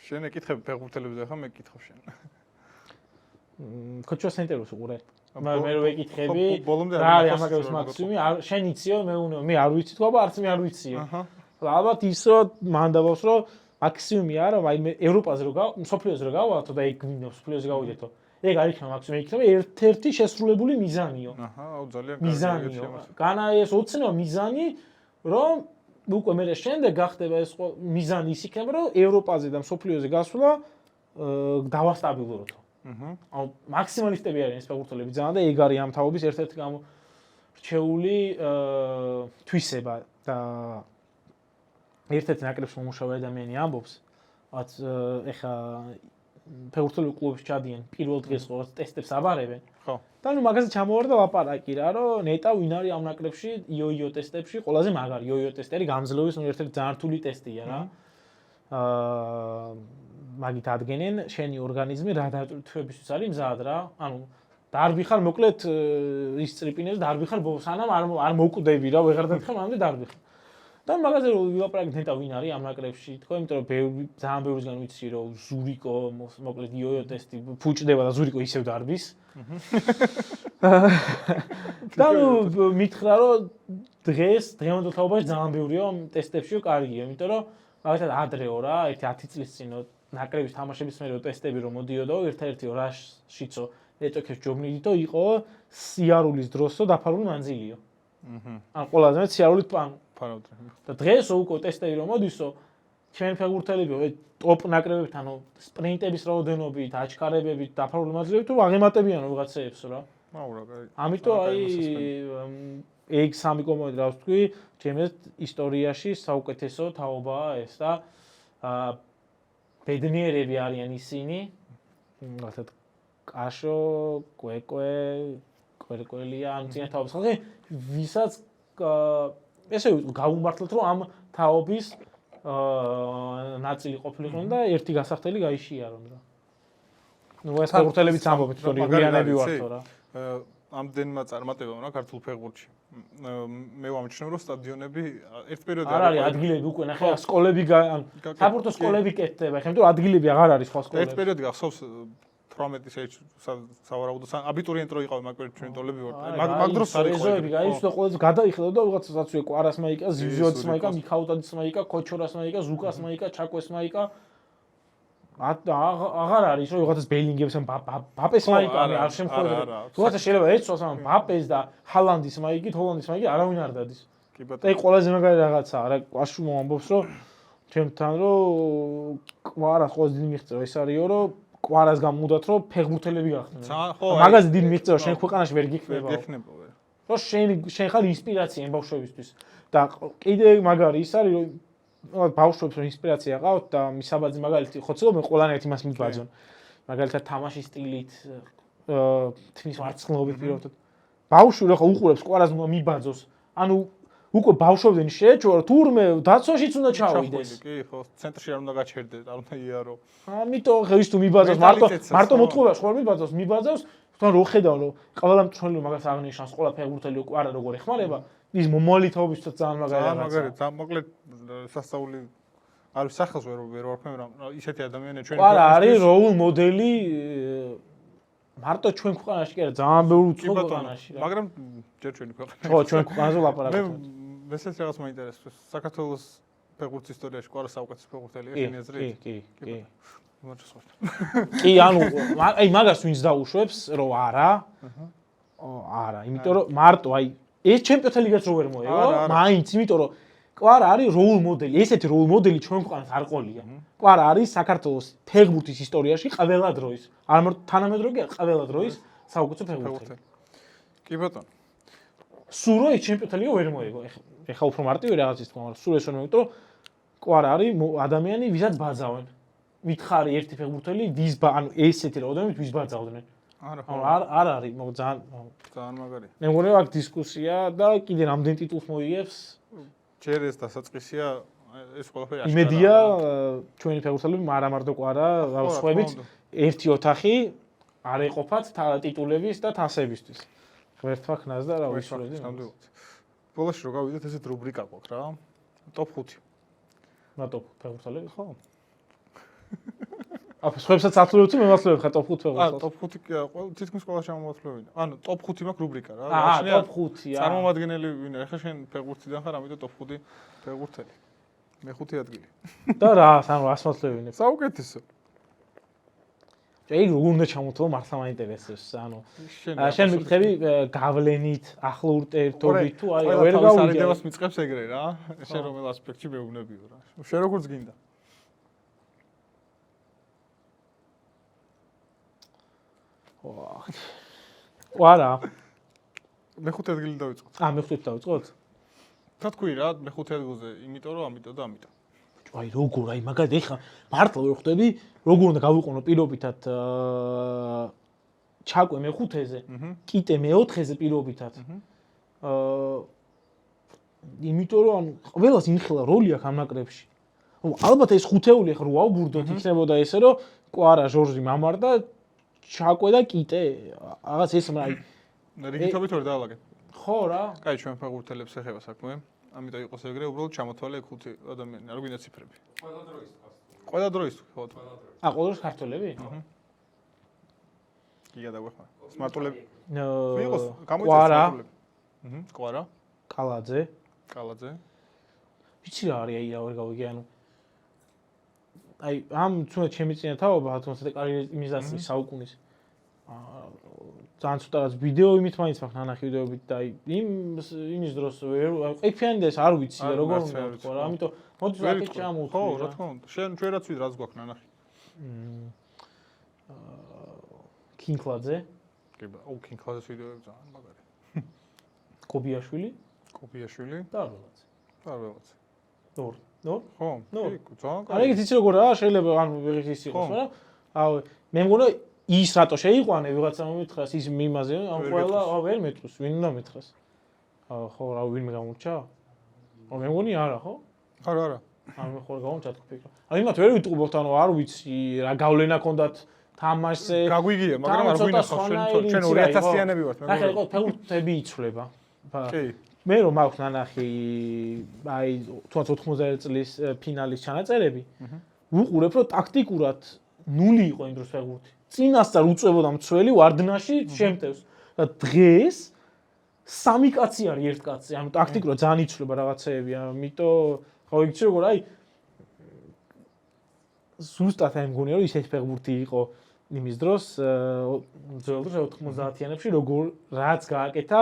შენ ეკითხები ფეხბურთელებზე ხა მე კითხავ შენ. კოჩოს ინტერვიუს უყურე. მე რო ეკითხები, ბოლომდე რა არის ამ ნაკრების მაქსიმუმი? შენ იციო, მე არ ვიცი თქვა, არც მე არ ვიციო. ალბათ ის რომ მან დავავს რომ მაქსიმუმი არა, აი მე ევროპაზე რო გავა, მსოფლიოზე რო გავალთო და ეგ გვინდა მსოფლიოზე გავიდეთო. ეგ არ იქნება მაქსიმუმი, იქნება ერთ-ერთი შესრულებული მიზანიო. აჰა, ძალიან მიზანიო. განა ეს ოცნება მიზანი, რომ უკვე მე შემდეგ გახდება ეს მიზანი ის იქნება, რომ ევროპაზე და მსოფლიოზე გასვლა დავასტაბილუროთო. ანუ მაქსიმალისტები არიან ეს ფეხბურთელები ძალიან და ეგ არის ამ თაობის ერთ-ერთი გამორჩეული თვისება და ერთ-ერთი ნაკრებს მომუშავე ადამიანი ამბობს, რაც ეხა ფეხბურთელები კლუბებში ჩადიან პირველ დღეს ყოველს ტესტებს აბარებენ. ხო. და ნუ მაგაზე ჩამოვარდა ლაპარაკი რა, რომ ნეტა ვინ არის ამ ნაკრებში იო-იო ტესტებში ყველაზე მაგარი იო-იო ტესტი არის გამძლეობის ერთ-ერთი ძალიან რთული ტესტია რა. მაგით ადგენენ შენი ორგანიზმი რა დატვირთვებისთვის არის მზად რა. ანუ დარბი ხარ მოკლედ ის წრიპინებს დარბი ხარ სანამ არ მოკვდები რა, ვეღარ დადგა მანამდე დარბი ხარ. და მაგაზე რომ ვილაპარაკეთ ნეტა ვინ არის ამ ნაკრებში თქო, იმიტომ რომ ძალიან ბევრისგან ვიცი რომ ზურიკო მოკლედ იო-იო ტესტი ფუჭდება და ზურიკო ისევ დარბის. და ნუ მითხრა რომ დღევანდელ თაობაში ძალიან ბევრია ტესტებში კარგია, იმიტომ რომ მაგალითად ადრეო რა, 10 წლის წინო ნაკრების თამაშების მერე ტესტები რომ მოდიოდო, ერთ-ერთი რაშიცო ეტოქეს ჯობნიდითო იყო სიარულის დროსო დაფარული მანძილიო. ან ყველაზე მეტ სიარულით ფარავდა. და დღეს უკვე ტესტები რომ მოდისო, ჩემი ფეხბურთელები ტოპ ნაკრებებთან სპრინტების რაოდენობით, აჩქარებებით, დაფარული მანძილებით თუ აღემატებიანო ვიღაცეებს რა. აუ რა კაი. ამიტომ აი ეგ სამი კომპონენტი რა ვთქვი, ჩემს ისტორიაში საუკეთესო თაობაა ეს და ბედნიერები არიან ისინი, რაღაცა კაშო, კვეკვე, კვერკველია, ამ წინა თაობის ხალხი, ვისაც ესე გავუმართლეთ რომ ამ თაობის ნაწილი ყოფილიყვნენ და ერთი გასახდელი გაიშიარონ რა. ნუ ეს ფეხბურთელებიც ამბობთ, რომ რიგიანები ვართო რა. ამდენმა წარმატებამ რა ქართულ ფეხბურთში. მე ვამჩნევ რომ სტადიონები ერთ პერიოდში არ არის ადგილები უკვე ნახე სკოლები ან საფეხბურთო სკოლები კეთდება, ხომ თუ ადგილები აღარ არის სხვა სკოლებში. ერთ პერიოდში გახსოვს 18 საერთოდ სავარაუდო აბიტურიენტ რო იყავ მაგ პერიოდში ჩვენტოლები ვარ. მაგ დროს არის ყოლები გაიცნო და ყველაზე გადაიხდა და ვიღაცასაც ვე კვარას მაიკა, ზივზიოძის მაიკა, მიქაუტაძის მაიკა, ქოჩორას მაიკა, ზუკას მაიკა, ჩაკვეს მაიკა. აღარ არის რომ ვიღაცას ბელინგებს ან ბაპეს მაიკა არ შემთხვევდება. ვიღაცა შეიძლება ეცვას ამ ბაპეს და ჰალანდის მაიკით, ჰოლანდის მაიკით არავინ არ დადის. კი ბატონო. და ეგ ყველაზე მაგარი რაღაცაა, რა აშუმო ამბობს რომ ჩემთან რომ კვარას ყველაზე დიდი მიღწევა ეს არისო რომ კვარას გამუდათ რომ ფეხბურთელები გახდნენ. ხო, მაგაზე დიდი მიღწევა შენ ქვეყანაში ვერ გიქნებაო. გექნება ვერ. რომ შენ ხარ ინსპირაცია ამ ბავშვებისთვის. და კიდე მაგარი ის არის რომ ბავშვებს რომ ინსპირაცია ყავთ და მისაბაძი მაგალითი ხოცილო მე ყველანაირად იმას მიბაძონ. მაგალითად თამაშის სტილით, თმის ვარცხნილობით პირობთ. ბავშვი რა ხო უყურებს კვარას მიბაძოს. ანუ უკვე ბავშვობდენ შეეჩვევა რომ თურმე დაცვაშიც უნდა ჩავიდეს. კი, ხო, ცენტრში არ უნდა გაჩერდეს, არ უნდა იარო. ამიტომ ხე ის თუ მიბაძოს მარტო მოთხოვებს ხო მიბაძოს, თან რო ხედავ რომ ყველა მწვრთნელი მაგას აღნიშნავს, ყველა ფეხბურთელი კვარა როგორ ეხმარება. ის მომავალი თაობისთვის ძალიან მაგარი რაღაცაა. მაგარი, ძალიან მოკლედ სასწაული არის სახელს ვერ ვარქვენ რა ისეთი ადამიანები ჩვენი კვარა არის როულ მოდელი მარტო ჩვენ ქვეყანაში კი არა ძალიან ბევრი უცხო ქვეყანაში რა. მაგრამ ჯერ ჩვენი ქვეყანა. ხო, ჩვენ ქვეყანაზე ლაპარაკობთ. მე ესეც რაღაც მაინტერესებს. საქართველოს ფეხბურთის ისტორიაში კვარა საუკეთესო ფეხბურთელია შენი აზრით? კი. კი, ანუ აი მაგას ვინც დაუშვებს, რომ არა. არა, იმიტომ რომ მარტო აი ეს ჩემპიონთა ლიგაც რო ვერ მოევა, მაინც, იმიტომ რომ კვარა არის როულ მოდელი, ესეთი როულ მოდელი ჩვენ ქვეყანას არ ყოლია. კვარა არის საქართველოს ფეხბურთის ისტორიაში ყველა დროის, არ თანამედროვე კი ყველა დროის საუკეთესო ფეხბურთელი. კი ბატონო. სულ რო ჩემპიონთა ლიგა ვერ მოიგო. ეხლა უფრო მარტივი რაღაცის თქმა, მაგრამ სულ ეს ვერ მოიგო, რომ კვარა არის ადამიანი, ვისაც ბაძავენ. მითხარი ერთი ფეხბურთელი, ანუ ესეთი რაოდენობით ვის ბაძავდნენ. არ არის, ძალიან მაგარია. მე მგონი აქ დისკუსია და კიდე რამდენ ტიტულს მოიგებს? ჯერ ეს დასაწყისია ეს ყველაფერი აშკარაა. იმედია ჩვენი ფეხბურთელები მარამარდო კვარა, სხვაებიც ერთი ოთახი არ ეყოფათ ტიტულების და თასებისთვის. ღერთვა ქნას და რა უშურები. ბოლოში რო გავიდეთ ესეთ რუბრიკა გვაქვს რა. ტოპ 5. რა ტოპ ფეხბურთელები ხო? აფ სხვაებსაც აცლობთ მე ვაცლობ ხა ტოპ 5 ფეხბურთელს. ტოპ 5 თითქმის ყველა შემოვაცლებინა. ანუ ტოპ 5 მაქვს რუბრიკა რა. ტოპ 5-ია. წარმომადგენელი ვინ არის? ხა შენ ფეხბურთიდან ხარ, ამიტომ ტოპ 5 ფეხბურთელი. მე-5 ადგილი. და რა, ანუ რას ვაცლებინებ? საუკეთესო. ეგ როგორ უნდა ჩამოთვალო მართლა მაინტერესებს. ანუ შენ მეკითხები გავლენით, ახლო ურთიერთობით თუ აი ვერ გავიგე. არიდებას მიწყებს ეგრე რა. შენ რომელ ასპექტში მეუბნებიო რა. შენ როგორც გინდა. ყვარა. მე-5 ადგილი დავიწყოთ. მე-5 დავიწყოთ? რა თქვი რა, მე-5 ადგილზე, იმიტომ რომ ამიტომ. აი როგორ, აი მაგალითად ეხლა მართლა ვერ ხვდები, როგორ უნდა გავიყონო პირობითად ჩაკვე მე-5-ზე, კიტე მე-4-ზე პირობითად. იმიტომ რომ ყველას იმხელა როლი აქვს ამ ნაკრებში. ალბათ ეს ხუთეული ახლა რო აუბურდოთ, იქნებოდა ესე რომ კვარა, ჟორჟი, მამარდა ჩაკვე და კიტე, რაღაც ეს აი რიგითობით ვერ დაალაგეთ. ხო რა. კაი, ჩვენ ფეხბურთელებს ეხება საქმე. ამიტომ იყოს ეგრე, უბრალოდ ჩამოთვალე 5 ადამიანი, არ გვინდა ციფრები. ყველა დროის თუ ხო? ყველა დროს ქართველები? გიგა დაგვეხმარა. სმარტულები. ვიყოს, გამოიწეს სმარტულები. კვარა. კალაძე. ვიცი რა არის აი რა ვერ გავიგე, ანუ აი ამ თუნდაც ჩემი წინა თაობა, თუნდაც კარიერის იმიზაციის საუკუნის. ძალიან ცოტა რაც ვიდეო იმით მაინც მაქვს ნანახი ვიდეოებით და აი იმის დროს ყიფიანი და ეს არ ვიცი და როგორ უნდა თქვა რა, ამიტომ მოდი ზაკეთ ჩამოვთვლი. ხო, რა თქმა უნდა. შენ ჩვენაც ვიდ რაც გვაქვს ნანახი. კინკლაძე. კინკლაძეს ვიდეოები ძალიან მაგარი. კობიაშვილი. და არველაძე. ნორ? ხო, ძალიან კარგი. არა იცი როგორ რა, შეიძლება ანუ ვიღიც ის იყოს, მაგრამ აუ მე მგონი ის რატო შეიყვანე ვიღაცა მომითხრას ის მიმაზე, ან ყველა ვერ მეტყვის, ვინ უნდა მეტყვის? ხო, რა ვინმე გამურჩა? მე მგონი არა, ხო? არა. მე ხო გამურჩა თქო ფიქრობ. ანუ იმათ ვერ ვიტყობთ, ანუ არ ვიცი რა გავლენა ქონდათ თამაშზე. გაგვიგია, მაგრამ არ გვინახავს ჩვენ 2000-იანები ვართ, მე. ნახე, ფეხბურთები იცვლება. კი. მე რომ მაქვს ნანახი აი თუნდაც 90 წლის ფინალის ჩანაწერები, ვუყურებ რომ ტაქტიკურად 0 იყო იმ დროს ფეხბურთი. წინასწარ უწევოდა მცველი ვარდნაში შემტევს და დღეს 3 კაცი არის ერთ კაცზე, ანუ ტაქტიკურად ძალიან იცვლება რაღაცეები, ამიტომ ხო იცი როგორ აი ზუსტად აი მგონია რომ ისეთი ფეხბურთი იყო იმის დროს ძველ დროს 90-იანებში როგორ რაც გააკეთა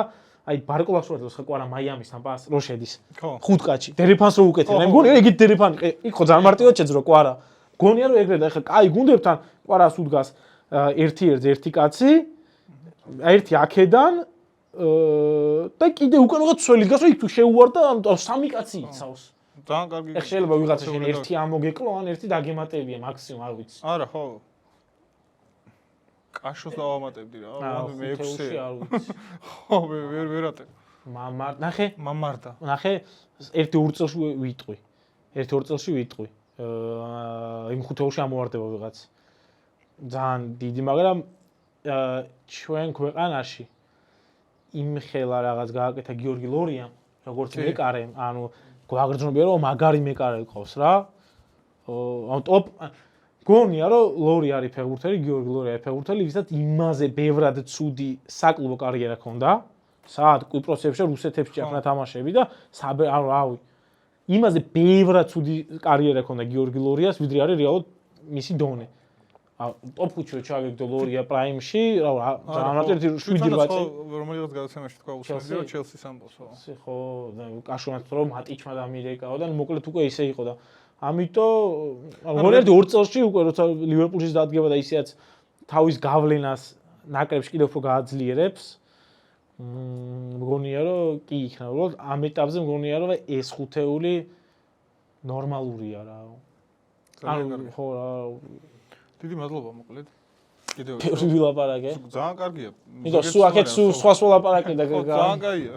აი ბარკოლას რო ხა კვარა მაიამისთან პას რო შედის. ხო. 5 კაცი. დერეფანს რო უკეთენ. მე მგონია ეგეთ დერეფანი იქ ხო ძალიან მარტივად შეძრო კვარა. გონია რომ ეგრე და ხა კაი გუნდებთან კვარას უდგას ერთი კაცი, ერთი აქედან და კიდე უკან რაღაც ცველი დგას რომ იქ თუ შეუვარდა, ანუ 3 კაცი იცავს. ძალიან კარგი. ეხლა შეიძლება ვიღაცა შენ ერთი ამოგეკლო, ან ერთი დაგემატებია მაქსიმუმ, არ ვიცი. არა, ხო. კაშოს დავამატებდი რა, მე 6-ე არ ვიცი. ხო, ვერატე. მამარდა. ნახე, ერთი ურწელში ვიტყვი. იმ ხუთეულში ამოვარდება ვიღაც. ძალიან დიდი, მაგრამ ჩვენ ქვეყანაში იმხელა რაღაც გააკეთა გიორგი ლორიამ, როგორც მეკარე, ანუ გვაგრძნობია რომ მაგარი მეკარე ყავს რა. ანუ ტოპ გონია რომ ლორი არის ფეხბურთელი, გიორგი ლორი არის ფეხბურთელი, ვისაც იმაზე ბევრად ცუდი საკლუბო კარიერა ჰქონდა. საათ კვიპროსებში, რუსეთებში ახლა თამაშები და ანუ რავი. იმაზე ბევრად ცუდი კარიერა ჰქონდა გიორგი ლორიას, ვიდრე არის რეალურად მისი დონე. ტოპ 5-ში ჩაგეგდო ლორია პრაიმში, რა ამარტივად 7-8 რომელიღაც გადაცემაში თქვა უსმენდი რომ ჩელსის ამბობს, ხო. ხო, და კაშონაც რომ მატიჩმა დამირეკაო და მოკლედ უკვე ისე იყო და ამიტომ გონერდი 2 წელში უკვე როცა ლივერპულში დადგება და ისეაც თავის გავლენას ნაკრებში კიდევ უფრო გააძლიერებს მგონია რომ კი იქნება. უბრალოდ ამ ეტაპზე მგონია რომ ეს ხუთეული ნორმალურია რა. ანუ ხო რა. დიდი მადლობა მოკლედ. კიდევ ბევრი ვილაპარაკე. ძალიან კარგია. იმიტომ სულ აქეთ სხვა ლაპარაკე და ძალიან კაია.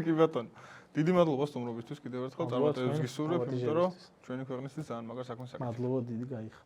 კი ბატონო. დიდი მადლობა სტუმრობისთვის კიდევ ერთხელ წარმატებებს გისურვებ, იმიტომ რომ ჩვენი ქვეყნისთვის ძალიან მაგარ საქმეს აკეთებთ. მადლობა დიდი გაიხ.